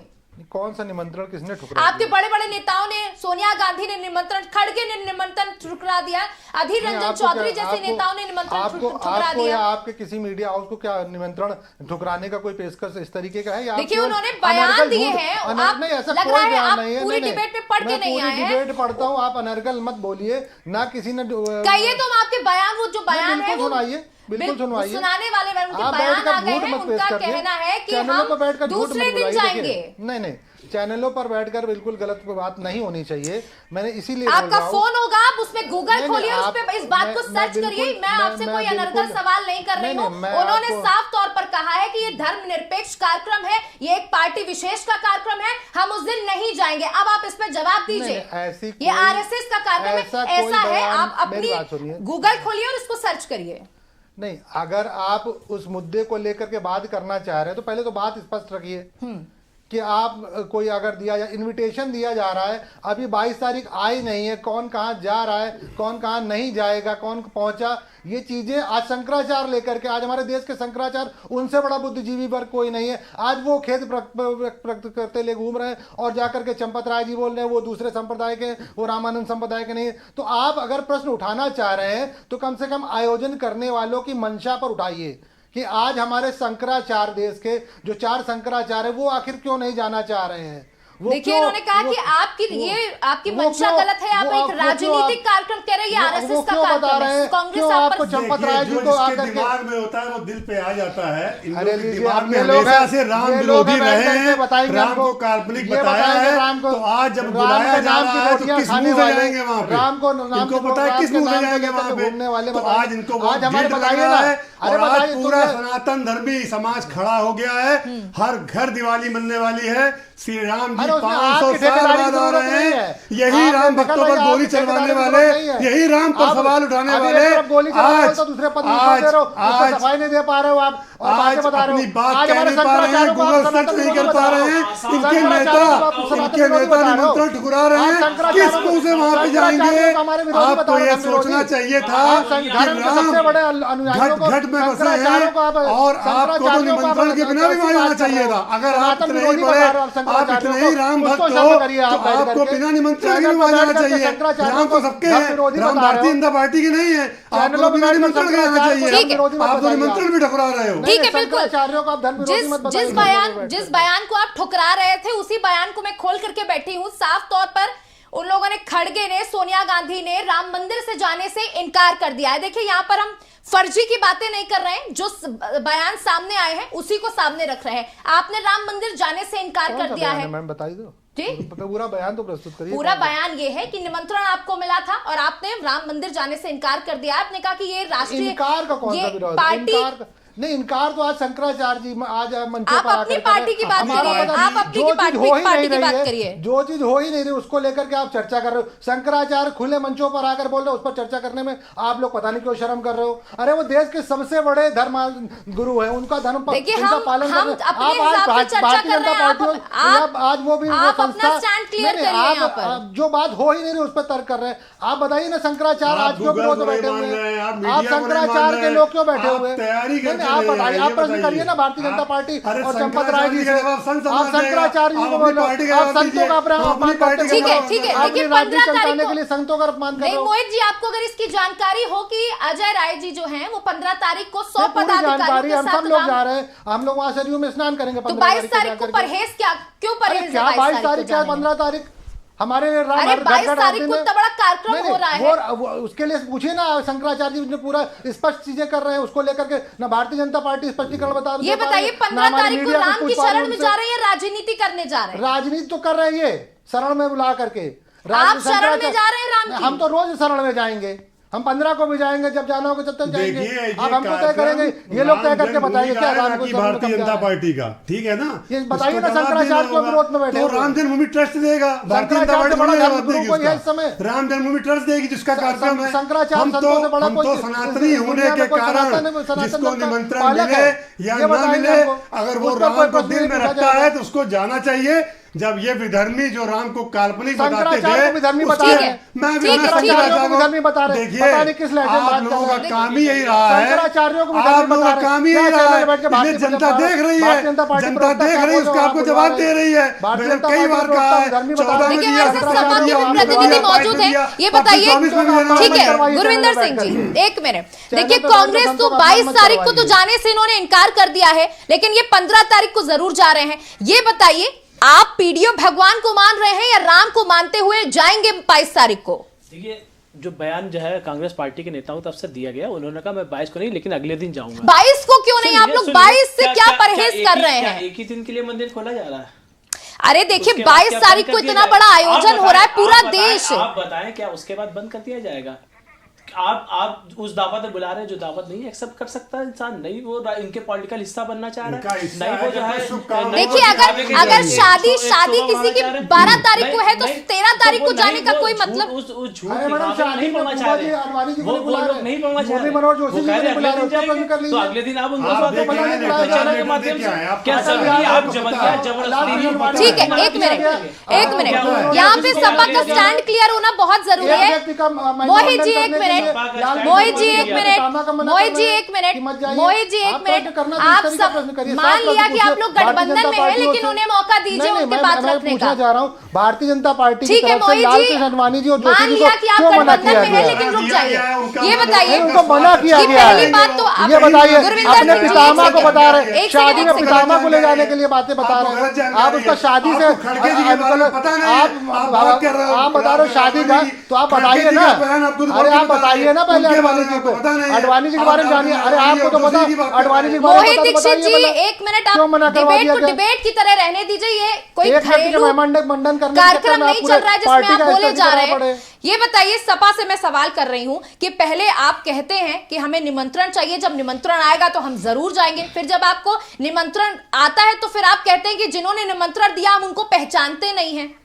कौन सा निमंत्रण किसने ठुकराया? आपके बड़े बड़े नेताओं ने, सोनिया गांधी ने निमंत्रण, खड़गे ने निमंत्रण ठुकरा दिया, अधीर रंजन चौधरी जैसे नेताओं ने निमंत्रण ठुकरा दिया। आपके किसी मीडिया हाउस को क्या निमंत्रण ठुकराने का कोई पेशकश इस तरीके का है? देखिए, उन्होंने बयान दिए हैं, आप लग रहा है आप पूरी डिबेट में पढ़ के नहीं आए हैं। डिबेट पढ़ता हूँ, आप अनर्गल मत बोलिए ना, किसी ने कहिए तो हम आपके बयान, वो जो बयान है वो सुनाइए, बिल्कुल सुनवाइए। सुनाने वाले उनके बयान आ गए हैं, उनका कहना है कि हम दूसरे दिन जाएंगे। नहीं, चैनलों पर बैठकर बिल्कुल गलत बात नहीं होनी चाहिए। मैंने इसीलिए आपका फोन होगा, आप उसमें गूगल खोलिए, उस पे इस बात को सर्च करिए। मैं आपसे कोई अनर्गल सवाल नहीं कर रही हूँ। उन्होंने साफ तौर पर कहा है कि ये धर्मनिरपेक्ष कार्यक्रम है, ये एक पार्टी विशेष का कार्यक्रम है, हम उस दिन नहीं जाएंगे। अब आप इस पे जवाब दीजिए। ये आरएसएस का कार्यक्रम है, ऐसा है? आप अपनी गूगल खोलिए और इसको सर्च करिए। नहीं, अगर आप उस मुद्दे को लेकर के बात करना चाह रहे हैं तो पहले तो बात स्पष्ट रखिए कि आप कोई अगर दिया जा इनविटेशन दिया जा रहा है, अभी 22 तारीख आई नहीं है, कौन कहाँ जा रहा है, कौन कहाँ नहीं जाएगा, कौन पहुंचा, ये चीजें आज शंकराचार्य लेकर के, आज हमारे देश के शंकराचार्य, उनसे बड़ा बुद्धिजीवी पर कोई नहीं है। आज वो खेद प्रकट करते ले घूम रहे हैं और जाकर के चंपत राय जी बोल रहे हैं वो दूसरे संप्रदाय के, वो रामानंद संप्रदाय के नहीं है। तो आप अगर प्रश्न उठाना चाह रहे हैं तो कम से कम आयोजन करने वालों की मंशा पर उठाइए कि आज हमारे शंकराचार्य, देश के जो 4 शंकराचार्य है, वो आखिर क्यों नहीं जाना चाह रहे हैं? देखिए, उन्होंने कहा कि आपकी मंशा गलत है, आप एक राजनीतिक कार्यक्रम कह रहे हैं, आरएसएस का कार्यक्रम है, कांग्रेस आपको चंपत राय जी को आकर दिमाग में होता है वो दिल पे आ जाता है। अरे दिमाग में हमेशा से राम विरोधी रहे हैं, राम को काल्पनिक बताया है, तो आज जब बुलाया जा रहा है तो किस मुंह से जाएंगे वहां पे? राम को इनको पता है किस मुंह से जाएंगे वहां पे? तो आज इनको बहुत गिल्ट लग रहा है और आज पूरा सनातन धर्मी समाज खड़ा हो गया है। हर घर दिवाली मनने वाली है। श्री राम जी 500 साल बाद आ रहे हैं, यही राम भक्तों पर गोली चलवाने वाले, यही राम पर सवाल उठाने वाले आज सफाई नहीं दे पा रहे हो आप, आज अपनी बात कह नहीं पा रहे हैं, गूगल सर्च नहीं कर पा रहे हैं, इनके नेता निमंत्रण ठुकरा रहे हैं, किस मुंह से वहां पे जाएंगे? आपको ये सोचना चाहिए था कि राम घट घट में बसे हैं और आपको तो निमंत्रण के बिना भी वहां जाना चाहिए था। अगर आप इतने ही बड़े, आप इतने ही राम भक्त हो तो आपको बिना निमंत्रण के वहां जाना चाहिए। राम तो सबके हैं, राम भारतीय जनता पार्टी के नहीं है, आपको बिना निमंत्रण के जाना चाहिए। आप तो निमंत्रण भी ठुकरा रहे हो। ठीक है, बिल्कुल। जिस बयान को आप ठुकरा रहे थे उसी बयान को मैं खोल करके बैठी हूं। साफ तौर पर उन लोगों ने, खड़गे ने, सोनिया गांधी ने राम मंदिर से जाने से इनकार कर दिया है। देखिए, यहाँ पर हम फर्जी की बातें नहीं कर रहे हैं, जो बयान सामने आए हैं उसी को सामने रख रहे हैं। आपने राम मंदिर जाने से इनकार कर दिया है। मैम बताइए दो जी, पूरा बयान तो प्रस्तुत करिए। पूरा बयान ये है कि निमंत्रण आपको मिला था और आपने राम मंदिर जाने से इनकार कर दिया। आपने कहा कि ये राष्ट्रीय, इनकार का कौन सा विरोध? पार्टी नहीं, इनकार तो आज शंकराचार्य जी आज मंचों पर अपनी पार्टी की बात करिए, आप अपनी पार्टी की बात करिए। जो चीज हो ही नहीं रही उसको लेकर के आप चर्चा कर रहे हो। शंकराचार्य खुले मंचों पर आकर बोल रहे हो, उस पर चर्चा करने में आप लोग पता नहीं क्यों शर्म कर रहे हो। अरे वो देश के सबसे बड़े धर्म गुरु है, उनका धर्म पालन कर रहे हैं। आप भारतीय जनता पार्टी, आज वो भी आप जो बात हो ही नहीं रही उस पर तर्क कर रहे हैं। आप बताइए ना, शंकराचार्य आज क्यों विरोध में बैठे हुए हैं? आप शंकराचार्य के लोग क्यों बैठे हुए हैं? आप बताइए, आप प्रश्न करिए ना भारतीय जनता पार्टी और चंपत राय जी से। आप शंकराचार्य जी को बोल रहे हो, आप संतों का अपमान करते हैं। ठीक है, ठीक है। देखिए, 15 तारीख के लिए संतों का अपमान कर रहे हो। मोहित जी, आपको अगर इसकी जानकारी हो कि अजय राय जी जो हैं वो 15 तारीख को 100 पदाधिकारियों के साथ, हम सब लोग जा रहे हैं, हम लोग वहां सरयू में स्नान करेंगे। तो 22 तारीख को परहेज क्यों परहेज? 22 तारीख क्या 15 तारीख हमारे 22 तारीख को इतना बड़ा कार्यक्रम हो रहा है। उसके लिए पूछिए ना, शंकराचार्य जी ने पूरा स्पष्ट चीजें कर रहे हैं, उसको लेकर के ना भारतीय जनता पार्टी स्पष्टीकरण बता रही है। ये बताइए, 15 तारीख को राम की शरण में जा रहे हैं, राजनीति करने जा रहे हैं? राजनीति तो कर रहे हैं, ये शरण में बुला करके। आप शरण में जा रहे हैं राम की? हम तो रोज शरण में जाएंगे, हम 15 को भी जाएंगे, जब जाना होगा जब तक जाएंगे। अब हम तो तय करेंगे, ये लोग तय करके बताएंगे क्या राम को भारतीय जनता पार्टी का। ठीक है ना, ये बताइए ना, शंकराचार्य को विरोध में बैठे तो राम जन्मभूमि ट्रस्ट देगा, भारतीय जनता पार्टी राम जन्मभूमि ट्रस्ट देगी जिसका कार्यक्रम है। हम तो सनातनी होने के कारण जिसको निमंत्रण मिले या न मिले, अगर वो राम को दिल में रखता है तो उसको जाना चाहिए। जब ये विधर्मी जो राम को काल्पनिक बताते शंकराचार्य को विधर्मी थे बता उसके- रहे हैं। मैं ठीक है, शंकराचार्यों को विधर्मी बता रहे हैं। देखिए, पता नहीं किस लहजे में बात आप कर लोगों रहे का हैं। काम ही यही रहा है, शंकराचार्यों को आप विधर्मी लोगों बता का रहे हैं। काम ही यही क्या रहा चैनल में बैठ के है, बात इसलिए नहीं जनता कर देख रही भारतीय जनता है, पार्टी जनता प्रवक्ता देख क्या रही है, बोल उसका रहे हैं, आपको आप जवाब बुला दे रहे रही हैं। है। भारतीय मैंने जनता कई पार्टी बार प्रवक्ता कहा है, विधर्मी बता 14 रहे में हैं। देखिए दिया, वैसे 17 सभा में के दिया, मुख्य 19 में प्रतिनिधि दिया, 22 मौजूद में हैं, दिया, ये अब बताइए 24 में भी देना ठीक है करवाइए, गुरविंदर चैनल सिंह पर जी बैठ एक मिनट चैनल देखिए पर बैठ कांग्रेस के तो हमको 22 मत तारीख को तो करवाइए। जाने से इन्होंने इनकार कर दिया है, लेकिन ये 15 तारीख को जरूर जा रहे हैं। ये बताइए आप पीडीओ भगवान को मान रहे हैं या राम को मानते हुए जाएंगे 22 तारीख को? देखिए जो बयान जो है कांग्रेस पार्टी के नेताओं की तरफ से दिया गया, उन्होंने कहा मैं 22 को नहीं लेकिन अगले दिन जाऊंगा। 22 को क्यों नहीं? आप लोग 22 से क्या परहेज कर रहे हैं? एक ही दिन के लिए मंदिर खोला जा रहा है? अरे देखिए उसके बाद 22 क्या तारीख बंद को कर दिया इतना जाएगा? बड़ा आयोजन आप हो रहा है, बताएं, पूरा आप बताएं, देश। आप बताएं क्या उसके बाद बंद कर दिया जाएगा? आप उस दावत में बुला रहे हैं जो दावत नहीं एक्सेप्ट कर सकता इंसान, नहीं वो इनके पॉलिटिकल हिस्सा बनना चाह रहा है, नहीं वो जो है देखिए अगर शादी किसी की 12 तारीख को है तो 13 तारीख को जाने का कोई मतलब उस झूठ अरे मैडम, दिखावे शादी नहीं में पढ़ना चाह बुआ जी, अडवाणी जी रहे, को वो नहीं बुला लोग रहे। नहीं पढ़ना चाह मुरली रहे, मनोहर जोशी वो जी कह को रहे नहीं बुला अगले दिन रहे, उसको जाएंगे, कभी कर लीजिए। तो अगले दिन आप उनको आप स्वागत देखें, बनाएंगे नेता चैनल के नेता माध्यम क्या है, से, आपको क्या पता सभी है, आप आपको पता है। जबरदस्ती ठीक है एक मिनट यहाँ पे सपा का स्टैंड क्लियर होना बहुत जरूरी है। मोहित जी एक मिनट, मोहित जी एक मिनट, मोहित जी एक मिनट, मोहित जी एक मिनट, आप सब मान लिया कि आप लोग गठबंधन में हैं, लेकिन उन्हें मौका दीजिए उनकी बात रखने का। जा रहा हूँ भारतीय जनता पार्टी की ठीक है तरफ से मोहित लाल जी, कृष्ण अडवाणी जी और मान जोशी जी लिया को कि आप क्यों मना गठबंधन किया में गया हैं, है? लेकिन रुक जाइए, उनका ये बताइए उनको मना किया कि गया पहली है। बात तो आप ये बताइए गुरविंदर अपने सिंह जी, पितामह एक को बता सेकंड, रहे एक शादी सेकंड, में एक पितामह को ले सेकंड। जाने के लिए बातें बता आपको रहे गलत हैं। जानकारी आप उसका है। शादी से आपको खड़गे जी के बारे में पता नहीं है। आप बात कर रहे हो आप बता रहे हो शादी का, तो आप खड़गे बताइए जी ना। का बयान आपको तो अरे आप पता बताइए ना पहले उनके बारे अडवाणी में जी आपको को, पता नहीं है। अडवाणी जी के आप बारे में जानिए। अरे आपको तो पता, जोशी की बात कर अडवाणी जी के रहे बारे में मोहित पता, तो दीक्षित बताइए जी पहले। एक मिनट, क्यों मना आप करवा डिबेट दिया को गया? डिबेट की तरह रहने दीजिए, ये कोई एक व्यक्ति घरेलू का मंडन करने के कार्यक्रम चक्कर में नहीं आप चल रहा है पूरे जिसमें आप पार्टी का बोले हिस्सा जा नहीं रहे करना हैं। पड़े। ये बताइए सपा से मैं सवाल कर रही हूं कि पहले आप कहते हैं कि हमें निमंत्रण चाहिए, जब निमंत्रण आएगा तो हम जरूर जाएंगे, फिर जब आपको निमंत्रण आता है तो फिर आप कहते हैं कि जिन्होंने निमंत्रण दिया हम उनको पहचानते नहीं हैं।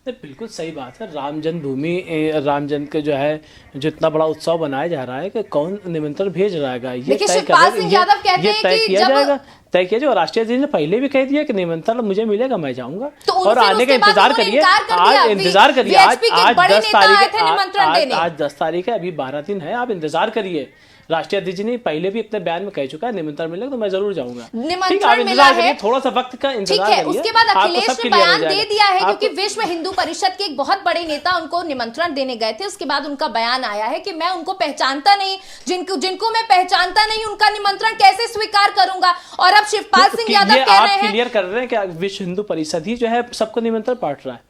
बिल्कुल सही बात है। राम जन्मभूमि राम जन्म के जो है जो इतना बड़ा उत्सव बनाया जा रहा है कि कौन निमंत्रण भेज रहा है, ये देखिए, तय शिवपाल कर सिंह यादव कहते हैं तय कि किया जब- जाएगा, तय किया जाएगा। और राष्ट्रीय अध्यक्ष ने पहले भी कह दिया कि निमंत्रण मुझे मिलेगा, मैं जाऊंगा तो और फिर आने का उसके बाद इंतजार उन्होंने करिए। इनकार कर दिया। आज इंतजार करिए, VHP के आज बड़े 10 नेता तारीख आए थे निमंत्रण देने। आज 10 तारीख है, अभी 12 दिन है, आप इंतजार करिए। राष्ट्रीय अध्यक्ष ने पहले भी अपने बयान में कह चुका है निमंत्रण मिलेगा तो मैं जरूर जाऊंगा। निमंत्रण ठीक है, आप मिला इंतजार है, करिए, थोड़ा सा वक्त का ठीक इंतजार है। करिए। उसके बाद आपको अखिलेश सब ने क्लियर हो बयान दे जाएगा। दिया है, आपको- क्योंकि विश्व हिंदू परिषद के एक बहुत बड़े नेता उनको निमंत्रण देने गए थे। उसके बाद उनका बयान आया है कि मैं उनको पहचानता नहीं, जिनको मैं पहचानता नहीं उनका निमंत्रण कैसे स्वीकार करूंगा। और अब शिवपाल सिंह यादव ये कह आप रहे हैं क्लियर कर रहे हैं कि विश्व हिंदू परिषद ही जो है सबको निमंत्रण बांट रहा है।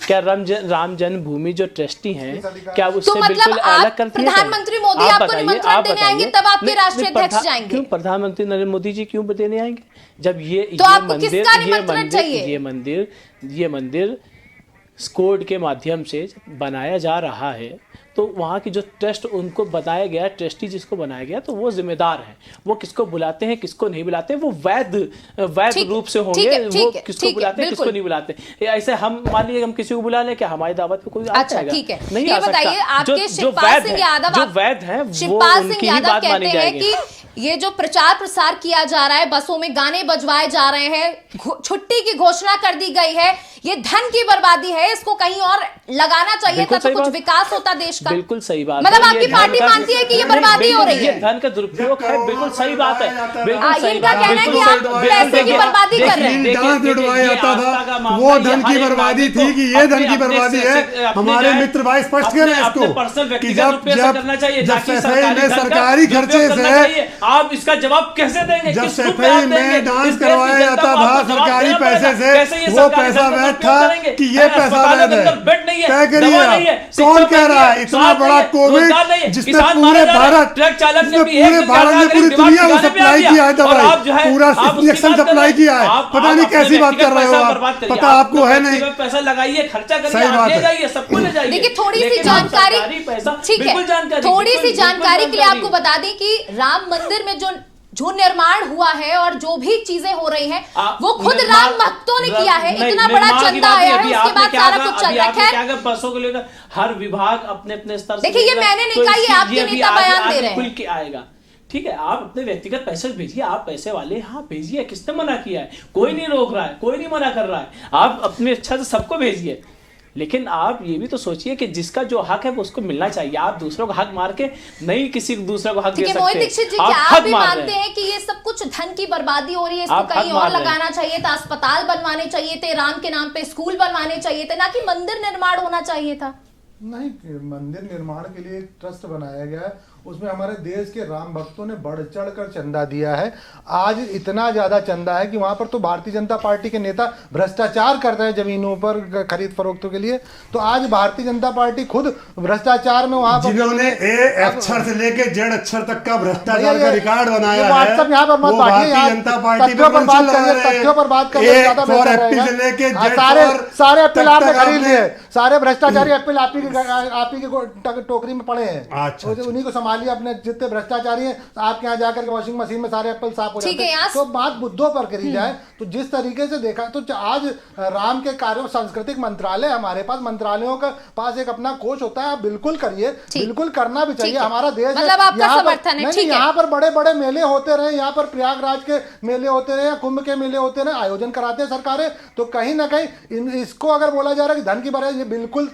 क्या राम जन्मभूमि जो ट्रस्टी हैं क्या उससे तो मतलब बिल्कुल आप अलग करती है? प्रधानमंत्री मोदी आप आपको बताइए, निमंत्रण आप देने बताइए। आएंगे तब आपके नहीं, राष्ट्रीय नहीं, अध्यक्ष जाएंगे। क्यों प्रधानमंत्री नरेंद्र मोदी जी क्यों देने आएंगे जब ये तो आपको किसका निमंत्रण चाहिए? ये मंदिर स्कोड के माध्यम से बनाया जा रहा है, तो वहाँ की जो ट्रस्ट उनको बताया गया, ट्रस्टी जिसको बनाया गया, तो वो जिम्मेदार है। वो किसको बुलाते हैं किसको नहीं बुलाते, वो वैध रूप से होंगे, वो किसको बुलाते हैं किसको नहीं बुलाते। ऐसे हम मान लीजिए हम किसी को बुला लें, क्या हमारी दावत पे कोई आ जाएगा? ठीक है, नहीं ये आ सकता। बताइए आपके जो शिवपाल सिंह यादव, जो वैध है वो शिवपाल सिंह उनकी ही यादव बात मानी कहते हैं जाएगी। कि ये जो प्रचार प्रसार किया जा रहा है, बसों में गाने बजवाए जा रहे हैं, छुट्टी की घोषणा कर दी गई है, ये धन की बर्बादी है, इसको कहीं और लगाना चाहिए था तो कुछ विकास होता देश का। बिल्कुल सही बात, मतलब आपकी पार्टी मानती है कि ये बर्बादी हो रही है, धन का दुरुपयोग है, बिल्कुल सही बात है। इनका कहना है कि आप पैसे की बर्बादी कर रहे हैं। डांस जुड़वाया जाता था, वो धन की बर्बादी थी कि ये धन की बर्बादी है? हमारे मित्र भाई स्पष्ट करें इसको कि जब सफाई में सरकारी खर्चे से आप इसका जवाब कैसे देंगे? जब सफाई में डांस करवाया जाता था सरकारी पैसे से, वो पैसा वैध था कि ये पैसा वैध है? तय करिए आप, कौन कह रहा है? इतना बड़ा कोविड जिसने पूरे भारत में पूरी दुनिया को सप्लाई किया है दवाई, पूरा इंजेक्शन सप्लाई किया है, पता नहीं कैसी बात कर रहे हो आप, पता आपको है नहीं। पैसा लगाइए, खर्चा करिए, सही बात ले है। जाइए, सबको ले जाइए। देखिए थोड़ी सी जानकारी, ठीक है, थोड़ी सी जानकारी के लिए आपको बता दें कि राम मंदिर में जो निर्माण हुआ है और जो भी चीजें हो रही हैं वो खुद राम भक्तों ने किया है। इतना बड़ा चंदा आया है, उसके बाद सारा कुछ चल रहा है। बसों को लेकर हर विभाग अपने अपने स्तर से, देखिए ये मैंने नहीं कहा, ये आपके नेता बयान दे रहे हैं। खुल के आएगा, ठीक है, आप अपने व्यक्तिगत पैसे भेजिए, आप पैसे वाले, हाँ भेजिए, किसने मना किया है? कोई नहीं रोक रहा है, कोई नहीं मना कर रहा है, आप अपनी इच्छा से सबको भेजिए। लेकिन आप ये भी तो सोचिए कि जिसका जो हक है वो उसको मिलना चाहिए। आप दूसरों को हक मार के नहीं किसी दूसरे को हक दे सकते। मोहित दीक्षित जी, क्या आप भी मानते हैं कि ये सब कुछ धन की बर्बादी हो रही है? इसको कहीं और लगाना चाहिए था, अस्पताल बनवाने चाहिए थे, राम के नाम पे स्कूल बनवाने चाहिए थे, ना कि मंदिर निर्माण होना चाहिए था? नहीं, मंदिर निर्माण के लिए एक ट्रस्ट बनाया गया है, उसमें हमारे देश के राम भक्तों ने बढ़ चढ़ कर चंदा दिया है। आज इतना ज्यादा चंदा है कि वहां पर तो भारतीय जनता पार्टी के नेता भ्रष्टाचार कर रहे हैं जमीनों पर खरीद फरोख्त के लिए। तो आज भारतीय जनता पार्टी खुद भ्रष्टाचार में वहां पर जिन्होंने ए अक्षर से लेके जेड अक्षर तक का भ्रष्टाचार का रिकॉर्ड बनाया है, व्हाट्सएप यहाँ पर मत बांटिए, जनता पार्टी तथ्यों पर बात करिए, तथ्यों पर बात करिए, ज्यादा बेहतर रहेगा। सारे एप्पल आपने खरीद लिए, सारे भ्रष्टाचारी एप्पल आप ही के टोकरी में पड़े हैं, उन्हीं को संभालिए। अपने जितने भ्रष्टाचारी हैं आपके यहाँ जाकर के वॉशिंग मशीन में सारे एप्पल साफ हो जाते हैं। तो बात मुद्दों पर करी जाए तो जिस तरीके से देखा तो आज राम के कार्यों, सांस्कृतिक मंत्रालय, हमारे पास मंत्रालयों का पास एक अपना कोष होता है, बिल्कुल करिए, बिल्कुल करना भी चाहिए। हमारा देश मतलब आपका समर्थन है, ठीक है। यहाँ पर बड़े बड़े मेले होते रहे, यहाँ पर प्रयागराज के मेले होते रहे, कुंभ के मेले होते रहे, आयोजन कराते हैं सरकारें, तो कहीं ना कहीं इसको अगर बोला जा रहा है कि धन की बर्बादी, ये बिल्कुल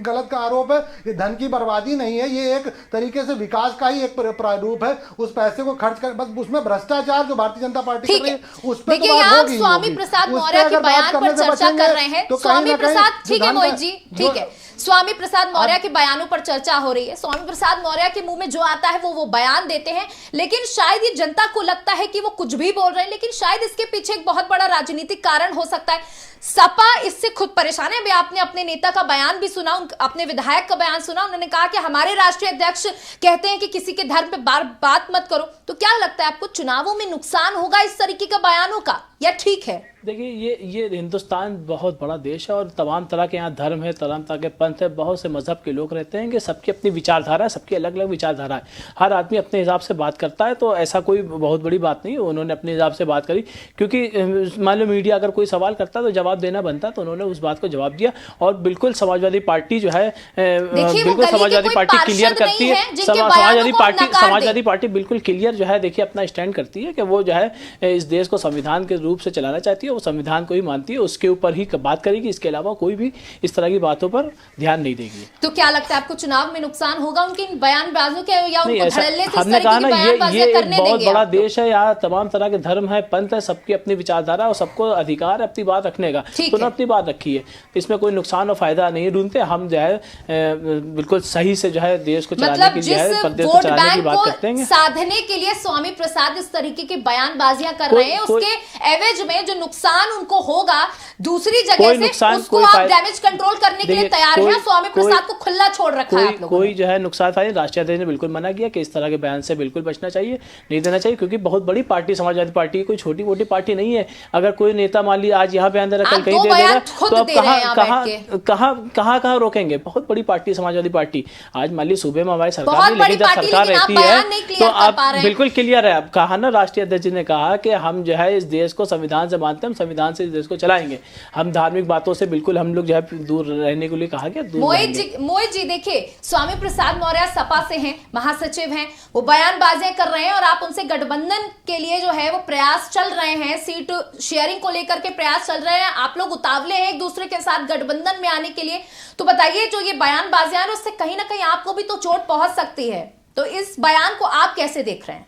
गलत का आरोप है। ये धन की बर्बादी नहीं है, ये एक तरीके से विकास का ही एक प्रारूप है। उस पैसे को खर्च कर, बस उसमें भ्रष्टाचार जो भारतीय जनता पार्टी कर रही है उस पर देखिए, आप स्वामी प्रसाद मौर्य के बयान पर चर्चा कर रहे हैं। स्वामी प्रसाद, ठीक है मोहित जी, ठीक है, स्वामी प्रसाद मौर्य के बयानों पर चर्चा हो रही है। स्वामी प्रसाद मौर्य के मुंह में जो आता है वो बयान देते हैं, लेकिन शायद ये जनता को लगता है कि वो कुछ भी बोल रहे हैं, लेकिन शायद इसके पीछे एक बहुत बड़ा राजनीतिक कारण हो सकता है। सपा इससे खुद परेशान है। अभी आपने अपने नेता का बयान भी सुना, अपने विधायक का बयान सुना, उन्होंने कहा कि हमारे राष्ट्रीय अध्यक्ष कहते हैं कि किसी के धर्म पे बात मत करो। तो क्या लगता है आपको, चुनावों में नुकसान होगा इस तरीके का बयानों का, या ठीक है? देखिए, ये हिंदुस्तान बहुत बड़ा देश है और तमाम तरह के यहाँ धर्म है, तमाम तरह के पंथ है, बहुत से मजहब के लोग रहते हैं कि सबकी अपनी विचारधारा है, सबकी अलग अलग विचारधारा है, हर आदमी अपने हिसाब से बात करता है। तो ऐसा कोई बहुत बड़ी बात नहीं, उन्होंने अपने हिसाब से बात करी, क्योंकि मान लो मीडिया अगर कोई सवाल करता तो जवाब देना बनता, तो उन्होंने उस बात को जवाब दिया। और बिल्कुल समाजवादी पार्टी जो है, बिल्कुल समाजवादी पार्टी क्लियर करती है, समाजवादी पार्टी बिल्कुल क्लियर जो है देखिए अपना स्टैंड करती है कि वो जो है इस देश को संविधान के रूप से चलाना चाहती है, वो संविधान को ही मानती है, उसके ऊपर ही बात करेगी, इसके अलावा कोई भी इस तरह की बातों पर ध्यान नहीं देगी। तो क्या लगता है आपको, चुनाव में नुकसान होगा उनके बयानबाजों के, या उनको धड़ल्ले से हमने कहा ना, ये करने बहुत देंगे? बड़ा देश है, यहाँ तमाम तरह के धर्म है, पंथ है, सबकी अपनी विचारधारा और सबको अधिकार है अपनी बात रखने का, तो उन्होंने अपनी बात रखी है, इसमें कोई नुकसान और फायदा नहीं ढूंढते। हम जो है बिल्कुल सही से जो है देश को चलाने के लिए, प्रदेश को चलाने की बात करते हैं। साधने के लिए स्वामी प्रसाद इस तरीके की बयानबाजियां कर रहे हैं, उसके एवज में जो नुकसान उनको होगा दूसरी जगह से, उसको आप डैमेज कंट्रोल करने के लिए तैयार हैं। स्वामी प्रसाद को खुला छोड़ रखा है आप लोगों ने। कोई जो है नुकसान फायदा, राष्ट्रीय अध्यक्ष ने बिल्कुल मना किया कि इस तरह के बयान से बिल्कुल बचना चाहिए, नहीं देना चाहिए, क्योंकि बहुत बड़ी पार्टी समाजवादी पार्टी कोई छोटी मोटी पार्टी नहीं है। अगर कोई नेता मान लिया आज यहाँ बयान दे रहा, कल कहीं दे देगा, तो अब कहाँ रोकेंगे? बहुत बड़ी पार्टी समाजवादी पार्टी, आज मान ली सूबे में हमारी सरकार नहीं, लेकिन जब सरकार रहती है तो आप बिल्कुल क्लियर है। अब कहा ना, राष्ट्रीय अध्यक्ष ने कहा कि हम जो है इस देश को संविधान से मानते हैं, हम संविधान से इस देश को चलाएंगे, हम धार्मिक बातों से बिल्कुल हम लोग जो है दूर रहने के लिए कहा गया। मोहित जी देखिए, स्वामी प्रसाद मौर्य सपा से हैं, महासचिव हैं, वो बयानबाजियां कर रहे हैं और आप उनसे गठबंधन के लिए जो है वो प्रयास चल रहे हैं, सीट शेयरिंग को लेकर के प्रयास चल रहे हैं, आप लोग उतावले हैं एक दूसरे के साथ गठबंधन में आने के लिए। तो बताइए, जो ये बयानबाजियां हैं उससे कहीं ना कहीं आपको भी तो चोट पहुंच सकती है, तो इस बयान को आप कैसे देख रहे हैं?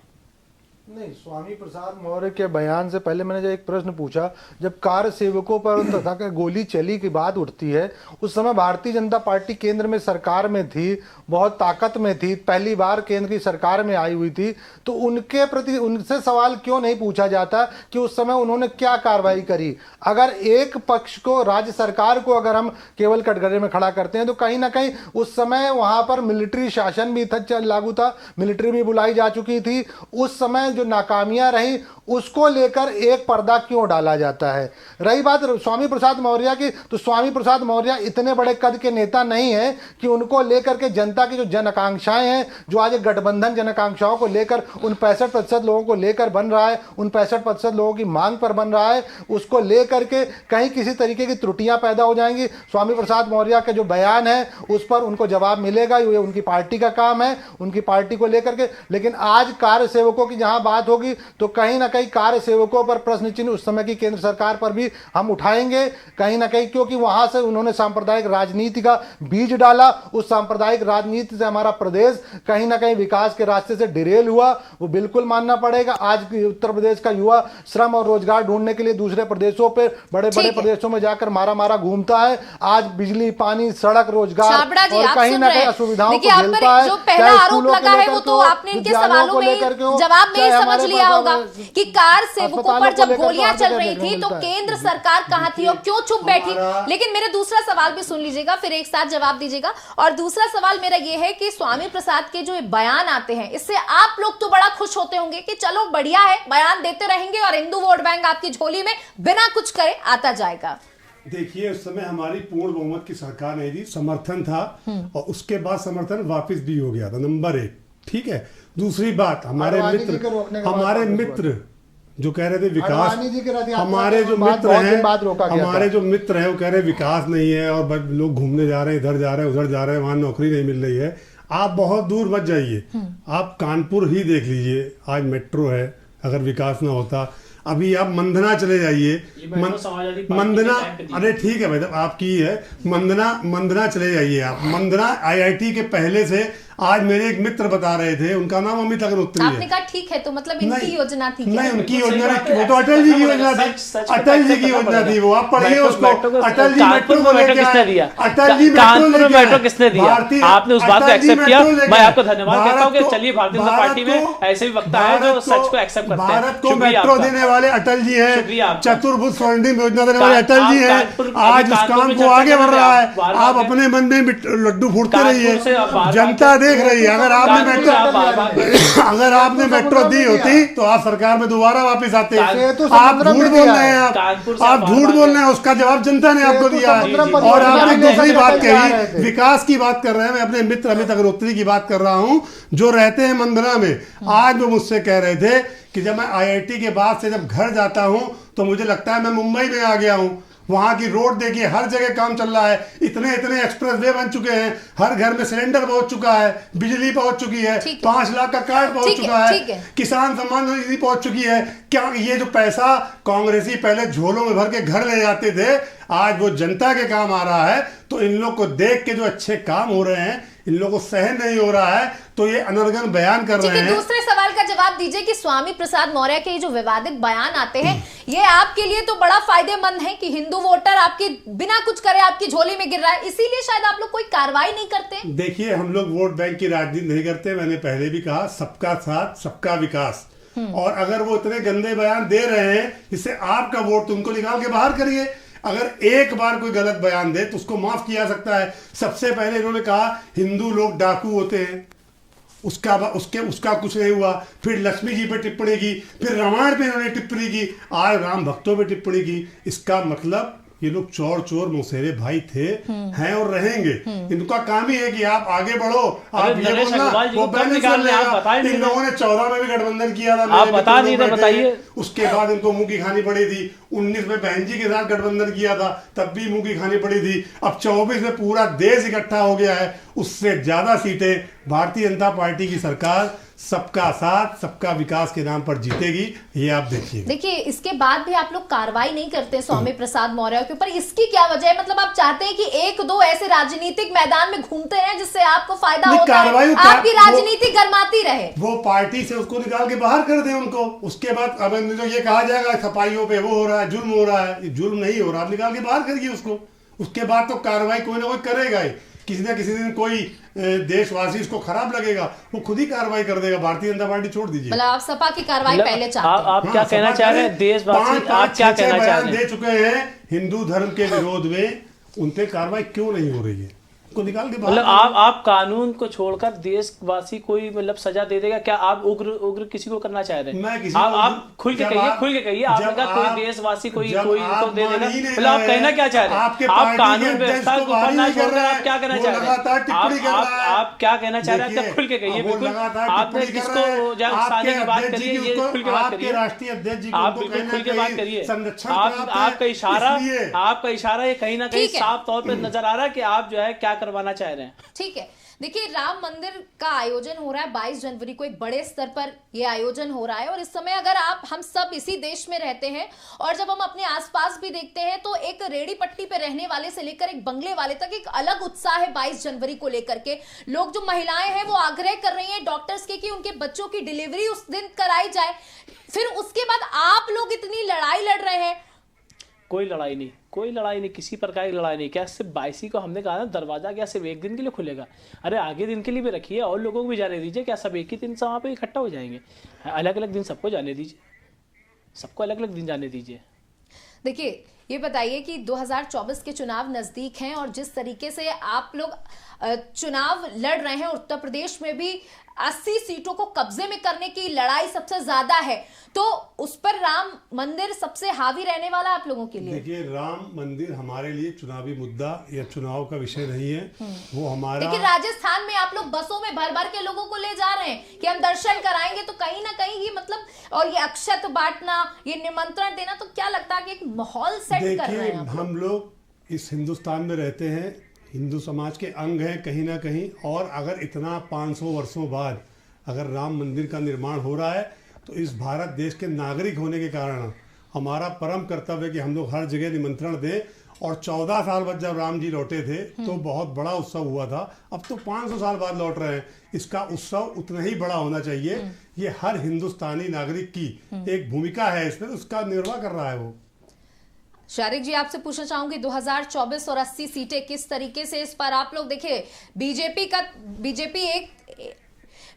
नहीं, स्वामी प्रसाद मौर्य के बयान से पहले मैंने जो एक प्रश्न पूछा, जब कार सेवकों पर तथा गोली चली की बात उठती है, उस समय भारतीय जनता पार्टी केंद्र में सरकार में थी, बहुत ताकत में थी, पहली बार केंद्र की सरकार में आई हुई थी, तो उनके प्रति उनसे सवाल क्यों नहीं पूछा जाता कि उस समय उन्होंने क्या कार्रवाई करी? अगर एक पक्ष को, राज्य सरकार को अगर हम केवल कटघरे में खड़ा करते हैं, तो कहीं ना कहीं उस समय वहां पर मिलिट्री शासन भी था, लागू था, मिलिट्री भी बुलाई जा चुकी थी। उस समय जो नाकामियां रही उसको लेकर एक पर्दा क्यों डाला जाता है। रही बात स्वामी प्रसाद मौर्य की, तो स्वामी प्रसाद मौर्य इतने बड़े कद के नेता नहीं है कि उनको लेकर के जनता की जो जन आकांक्षाएं हैं, जो आज गठबंधन जन आकांक्षाओं को लेकर उन 65% लोगों को लेकर बन रहा है, उन 65% लोगों की मांग पर बन रहा है, उसको लेकर के कहीं किसी तरीके की त्रुटियां पैदा हो जाएंगी। स्वामी प्रसाद मौर्य का जो बयान है उस पर उनको जवाब मिलेगा, ये उनकी पार्टी का काम है, उनकी पार्टी को लेकर के। लेकिन आज कार्य सेवकों की जहां बात होगी तो कहीं ना कहीं कार्य सेवकों पर प्रश्न चिन्ह उस समय की केंद्र सरकार पर भी हम उठाएंगे कहीं ना कहीं, क्योंकि वहां से उन्होंने सांप्रदायिक राजनीति का बीज डाला। उस सांप्रदायिक राजनीति से हमारा प्रदेश कहीं ना कहीं विकास के रास्ते से डिरेल हुआ, वो बिल्कुल मानना पड़ेगा। आज उत्तर प्रदेश का युवा श्रम और रोजगार ढूंढने के लिए दूसरे प्रदेशों पे, बड़े बड़े प्रदेशों में जाकर मारा घूमता है। आज बिजली, पानी, सड़क, रोजगार और कहीं ना कहीं असुविधाओं को झेलता है। जो पहला आरोप लगा है वो तो आपने इनके सवालों में जवाब में ही समझ लिया होगा कि कार सेवकों पर जब गोलियां चल रही थी तो केंद्र सरकार कहां थी और क्यों चुप बैठी। लेकिन मेरा दूसरा सवाल भी सुन लीजिएगा, फिर एक साथ जवाब दीजिएगा। और दूसरा सवाल मेरा ये है कि स्वामी प्रसाद के जो बयान आते हैं इससे आप लोग तो बड़ा खुश होते होंगे कि चलो बढ़िया है, बयान देते रहेंगे और हिंदू वोट बैंक आपकी झोली में बिना कुछ करे आता जाएगा। देखिए, उस समय हमारी पूर्ण बहुमत की सरकार नहीं थी, समर्थन था और उसके बाद समर्थन वापस भी हो गया था, नंबर 1। ठीक है। दूसरी बात, हमारे मित्र जो कह रहे थे विकास, हमारे जो मित्र हैं वो कह रहे विकास नहीं है और लोग घूमने जा रहे हैं, इधर जा रहे हैं, उधर जा रहे हैं, वहां नौकरी नहीं मिल रही है। आप बहुत दूर मत जाइए, आप कानपुर ही देख लीजिए, आज मेट्रो है। अगर विकास ना होता, अभी आप मंदना चले जाइए, मंदना, अरे ठीक है भाई आपकी है, मंदना चले जाइए आप। मंदना IIT के पहले से आज मेरे एक मित्र बता रहे थे, उनका नाम अमित अग्निहोत्री है। आपने कहा ठीक है, तो मतलब इनकी योजना थी? नहीं, उनकी योजना नहीं, वो तो अटल जी की योजना थी, अटल जी की योजना थी वो। आप पढ़िए उसको, अटल जी मेट्रो को लेके किसने दिया? अटल जी मेट्रो किसने दिया? आपने उस बात को एक्सेप्ट किया, मैं आपको धन्यवाद कहता हूँ कि चलिए भारतीय जनता पार्टी में ऐसे भी वक्ता है जो सच को एक्सेप्ट करते हैं। भारत को मेट्रो देने वाले अटल जी हैं, चतुर्भुज स्वर्णिम योजना देने वाले अटल जी हैं। आज उस काम को आगे बढ़ रहा है, आप अपने मन में लड्डू फूटते रहिए, जनता देख रही है। अगर आपने मेट्रो दी होती तो आप सरकार में दोबारा वापस आते। आप झूठ बोल रहे हैं, आप झूठ बोल रहे हैं, उसका जवाब जनता ने आपको दिया है। और आपने दूसरी बात कही, विकास की बात कर रहे हैं, मैं अपने मित्र अमित अग्निहोत्री की बात कर रहा हूं जो रहते हैं मंदना में। आज वो मुझसे कह रहे थे कि जब मैं IIT के बाद से जब घर जाता हूं तो मुझे लगता है मैं मुंबई में आ गया हूं। वहां की रोड देखिए, हर जगह काम चल रहा है, इतने एक्सप्रेस वे बन चुके हैं, हर घर में सिलेंडर पहुंच चुका है, बिजली पहुंच चुकी है, 5 लाख का कार्ड पहुंच चुका है, किसान सम्मान निधि पहुंच चुकी है। क्या ये जो पैसा कांग्रेसी पहले झोलों में भर के घर ले जाते थे, आज वो जनता के काम आ रहा है। तो इन लोग को देख के जो अच्छे काम हो रहे हैं, इन लोगों को सहन नहीं हो रहा है, तो ये अनर्गल बयान कर रहे हैं। दूसरे सवाल का जवाब दीजिए कि स्वामी प्रसाद मौर्य के जो विवादित बयान आते हैं, ये आपके लिए तो बड़ा फायदेमंद है कि हिंदू वोटर आपके बिना कुछ करे आपकी झोली में गिर रहा है, इसीलिए शायद आप लोग कोई कार्रवाई नहीं करते। देखिए, हम लोग वोट बैंक की राजनीति नहीं करते। मैंने पहले भी कहा, सबका साथ सबका विकास। और अगर वो इतने गंदे बयान दे रहे हैं, इससे आपका वोट तुमको निकाल के बाहर करिए। अगर एक बार कोई गलत बयान दे तो उसको माफ किया सकता है। सबसे पहले इन्होंने कहा हिंदू लोग डाकू होते हैं, उसका कुछ नहीं हुआ। फिर लक्ष्मी जी पे टिप्पणी की, फिर रामायण पे इन्होंने टिप्पणी की, आज राम भक्तों पे टिप्पणी की। इसका मतलब ये लोग चोर मौसेरे भाई थे, हैं और रहेंगे। इनका काम ही है कि आप आगे बढ़ो, आप ये बोलना वो बैलेंस कर लेगा। इन लोगों ने 14 में भी गठबंधन किया था, आप बता नहीं रहे, बताइए। उसके बाद इनको मुंह की खानी पड़ी थी। 19 में बहन जी के साथ गठबंधन किया था, तब भी मुंह की खानी पड़ी थी। अब 24 में पूरा देश इकट्ठा हो गया है, उससे ज्यादा सीटें भारतीय जनता पार्टी की सरकार सबका साथ सबका विकास के नाम पर जीतेगी, ये आप देखिए। देखिए, इसके बाद भी आप लोग कार्रवाई नहीं करते स्वामी प्रसाद मौर्य के ऊपर, इसकी क्या वजह है? मतलब आप चाहते हैं कि 1-2 ऐसे राजनीतिक मैदान में घूमते हैं जिससे आपको फायदा होता है, आपकी राजनीति गर्माती रहे, वो पार्टी से उसको निकाल के बाहर कर दें उनको। उसके बाद अब जो ये कहा जाएगा सफाइयों पे वो हो रहा है, जुल्म हो रहा है, ये जुल्म नहीं हो रहा, आप निकाल के बाहर करिए उसको। उसके बाद तो कार्रवाई कोई ना कोई करेगा ही, किसी न किसी दिन कोई देशवासी इसको खराब लगेगा, वो खुद ही कार्रवाई कर देगा। भारतीय जनता पार्टी छोड़ दीजिए। मतलब आप सपा की कार्रवाई पहले चाहते हैं? आप क्या कहना चाह रहे हैं? देशवासी आप क्या कहना चाह रहे हैं? दे चुके हैं हिंदू धर्म के विरोध में, उन पे कार्रवाई क्यों नहीं हो रही है? उसको निकाल के बाहर मतलब करो। आप कानून को छोड़कर देशवासी कोई मतलब सजा दे देगा क्या? आप उग्र किसी को करना चाह रहे हैं? मैं किसी आप खुल के कहिए, आपने कहा कोई देशवासी कोई को दे देगा, मतलब आप कहना क्या चाह रहे हैं? आप कानून व्यवस्था को करना छोड़कर आप क्या कहना चाह रहे हैं? आप क्या कहना चाह रहे हैं? आप खुल के कहिए, बिल्कुल आपने किसको उकसाने की बात करी है, ये खुल के बात करिए, राष्ट्रीय अध्यक्ष जी आप बिल्कुल खुल के बात करिए। आपका इशारा ये कहीं ना कहीं साफ तौर पे नजर आ रहा है कि आप जो है क्या करवाना चाह रहे हैं। ठीक है, देखिए राम मंदिर का आयोजन हो रहा है 22 जनवरी को, एक बड़े स्तर पर यह आयोजन हो रहा है और इस समय अगर हम सब इसी देश में रहते हैं और जब हम अपने आसपास भी देखते हैं तो एक रेडी पट्टी पे रहने वाले से लेकर एक बंगले वाले तक एक अलग उत्साह है 22 जनवरी को लेकर के। लोग जो महिलाएं हैं वो आग्रह कर रही हैं डॉक्टर्स के कि उनके बच्चों की डिलीवरी उस दिन कराई जाए, फिर उसके बाद आप लोग इतनी लड़ाई लड़ रहे हैं। कोई लड़ाई नहीं, किसी प्रकार की लड़ाई नहीं। क्या सिर्फ 22 को हमने कहा ना दरवाजा क्या सिर्फ एक दिन के लिए खुलेगा? अरे आगे दिन के लिए भी रखिए और लोगों को भी जाने दीजिए। क्या सब एक ही दिन से वहाँ पे इकट्ठा हो जाएंगे? अलग अलग दिन सबको जाने दीजिए, सबको अलग अलग दिन जाने दीजिए। देखिए ये बताइए कि 2024 के चुनाव नजदीक हैं और जिस तरीके से आप लोग चुनाव लड़ रहे हैं, उत्तर प्रदेश में भी 80 सीटों को कब्जे में करने की लड़ाई सबसे ज्यादा है, तो उस पर राम मंदिर सबसे हावी रहने वाला आप लोगों के लिए। देखिए राम मंदिर हमारे लिए चुनावी मुद्दा या चुनाव का विषय नहीं है, वो हमारा। लेकिन राजस्थान में आप लोग बसों में भर भर के लोगों को ले जा रहे हैं कि हम दर्शन कराएंगे, तो कहीं ना कहीं ये मतलब, और ये अक्षत बांटना, ये निमंत्रण देना, तो क्या लगता है कि एक माहौल सेट कर रहे हैं हम लोग इस हिंदुस्तान में रहते हैं, हिंदू समाज के अंग हैं कहीं ना कहीं, और अगर इतना 500 वर्षों बाद अगर राम मंदिर का निर्माण हो रहा है तो इस भारत देश के नागरिक होने के कारण हमारा परम कर्तव्य है कि हम लोग हर जगह निमंत्रण दें। और 14 साल बाद जब राम जी लौटे थे तो बहुत बड़ा उत्सव हुआ था, अब तो 500 साल बाद लौट रहे हैं, इसका उत्सव उतना ही बड़ा होना चाहिए। ये हर हिंदुस्तानी नागरिक की एक भूमिका है इसमें, उसका निर्वाह कर रहा है वो। शारिक जी आपसे पूछना चाहूंगी 2024 और 80 सीटें किस तरीके से इस पर आप लोग देखिए,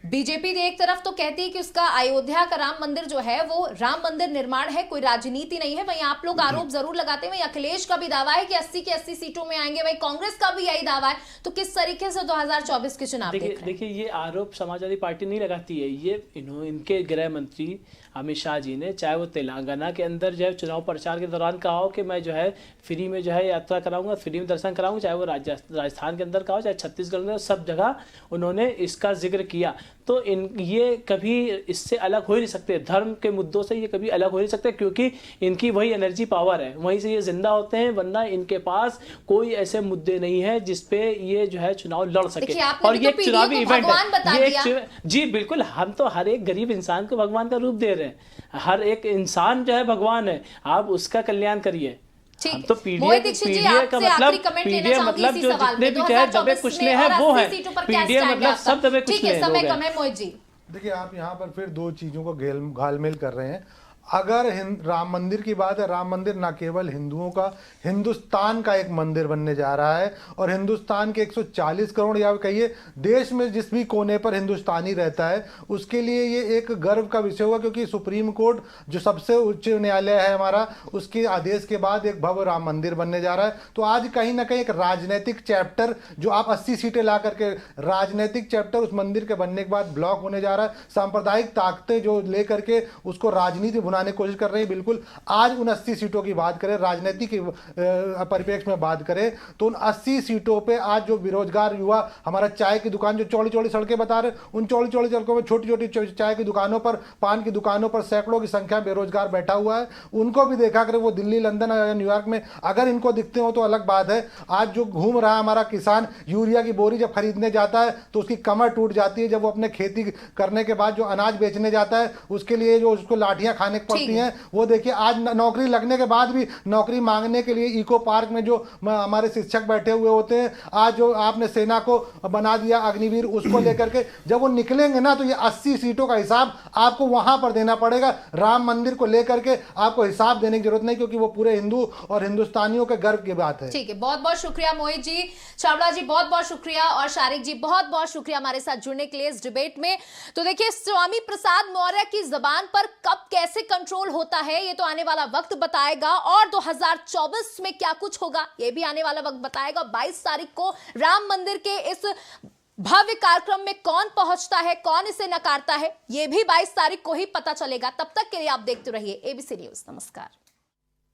बीजेपी एक तरफ तो कहती है कि उसका अयोध्या का राम मंदिर जो है वो राम मंदिर निर्माण है, कोई राजनीति नहीं है। वहीं आप लोग आरोप जरूर लगाते हैं, वहीं अखिलेश का भी दावा है कि 80 की 80 सीटों में आएंगे, वहीं कांग्रेस का भी यही दावा है। तो किस तरीके से 2024 के चुनाव देखिए ये आरोप समाजवादी पार्टी नहीं लगाती है, ये इनके गृह मंत्री अमित शाह जी ने, चाहे वो तेलंगाना के अंदर जो है चुनाव प्रचार के दौरान कहा हो कि मैं जो है फ्री में जो है यात्रा कराऊंगा, फ्री में दर्शन कराऊंगा, चाहे वो राजस्थान के अंदर कहा हो, चाहे छत्तीसगढ़ में, सब जगह उन्होंने इसका जिक्र किया। तो ये कभी इससे अलग हो ही नहीं सकते, धर्म के मुद्दों से ये कभी अलग हो नहीं सकते, क्योंकि इनकी वही एनर्जी पावर है, वहीं से ये जिंदा होते हैं, वरना इनके पास कोई ऐसे मुद्दे नहीं है जिसपे ये जो है चुनाव लड़ सके। और ये चुनावी इवेंट है, जी बिल्कुल, हम तो हर एक गरीब इंसान को भगवान का रूप दे रहे हैं, हर एक इंसान जो है भगवान है, आप उसका कल्याण करिए। हम तो पीडीए का मतलब जो जितने भी चाहे दबे कुचले हैं वो है, पीडीए मतलब सब दबे कुचले हैं। समय कम है मोहित जी। देखिए आप यहाँ पर फिर दो चीजों को घालमेल कर रहे हैं। अगर राम मंदिर की बात है, राम मंदिर ना केवल हिंदुओं का, हिंदुस्तान का एक मंदिर बनने जा रहा है, और हिंदुस्तान के 140 करोड़ या कहिए देश में जिस भी कोने पर हिंदुस्तानी रहता है उसके लिए ये एक गर्व का विषय हुआ, क्योंकि सुप्रीम कोर्ट जो सबसे उच्च न्यायालय है हमारा, उसके आदेश के बाद एक भव्य राम मंदिर बनने जा रहा है। तो आज कहीं ना कहीं एक राजनीतिक चैप्टर, जो आप 80 सीटें ला करके राजनीतिक चैप्टर उस मंदिर के बनने के बाद ब्लॉक होने जा रहा है। सांप्रदायिक ताकतें जो लेकर के उसको राजनीति बनाने की कोशिश कर रही है। बिल्कुल आज उन 80 सीटों की बात करें, राजनीति के परिप्रेक्ष्य में बात करें, तो उन 80 सीटों पे आज जो बेरोजगार युवा, हमारा चाय की दुकान जो चौड़ी चौड़ी सड़कें बता रहे, उन चौड़ी चौड़ी सड़कों में छोटी छोटी चाय की दुकानों पर, पान की दुकानों पर सैकड़ों की संख्या बेरोजगार बैठा हुआ है। उनको भी देखा करें, वो दिल्ली, लंदन या न्यूयॉर्क में अगर इनको दिखते हो तो अलग बात है। आज जो घूम रहा है हमारा किसान, यूरिया की बोरी जब खरीदने जाता है तो उसकी कमर टूट जाती है, जब वो अपने खेती करने के बाद जो अनाज बेचने जाता है उसके लिए जो उसको लाठियां खाने पड़ती हैं, वो देखिए आज नौकरी लगने के बाद भी नौकरी मांगने के लिए इको पार्क में जो हमारे शिक्षक बैठे हुए होते हैं, आज जो आपने सेना को बना दिया अग्निवीर, उसको लेकर के जब वो निकलेंगे ना तो ये 80 सीटों का हिसाब आपको वहां पर देना पड़ेगा। राम मंदिर को लेकर के आपको हिसाब देने की जरूरत नहीं, क्योंकि वो पूरे हिंदू और हिंदुस्तानियों के गर्व की बात है। ठीक है, बहुत बहुत शुक्रिया मोहित जी, चावला जी बहुत बहुत शुक्रिया, और शारिक जी बहुत बहुत शुक्रिया हमारे साथ जुड़ने के लिए इस डिबेट में। तो देखिए स्वामी प्रसाद मौर्य की जबान पर कब कैसे कंट्रोल होता है ये तो आने वाला वक्त बताएगा, और 2024 में क्या कुछ होगा ये भी आने वाला वक्त बताएगा। 22 तारीख को राम मंदिर के इस भव्य कार्यक्रम में कौन पहुंचता है, कौन इसे नकारता है, यह भी 22 तारीख को ही पता चलेगा। तब तक के लिए आप देखते रहिए एबीसी न्यूज। नमस्कार।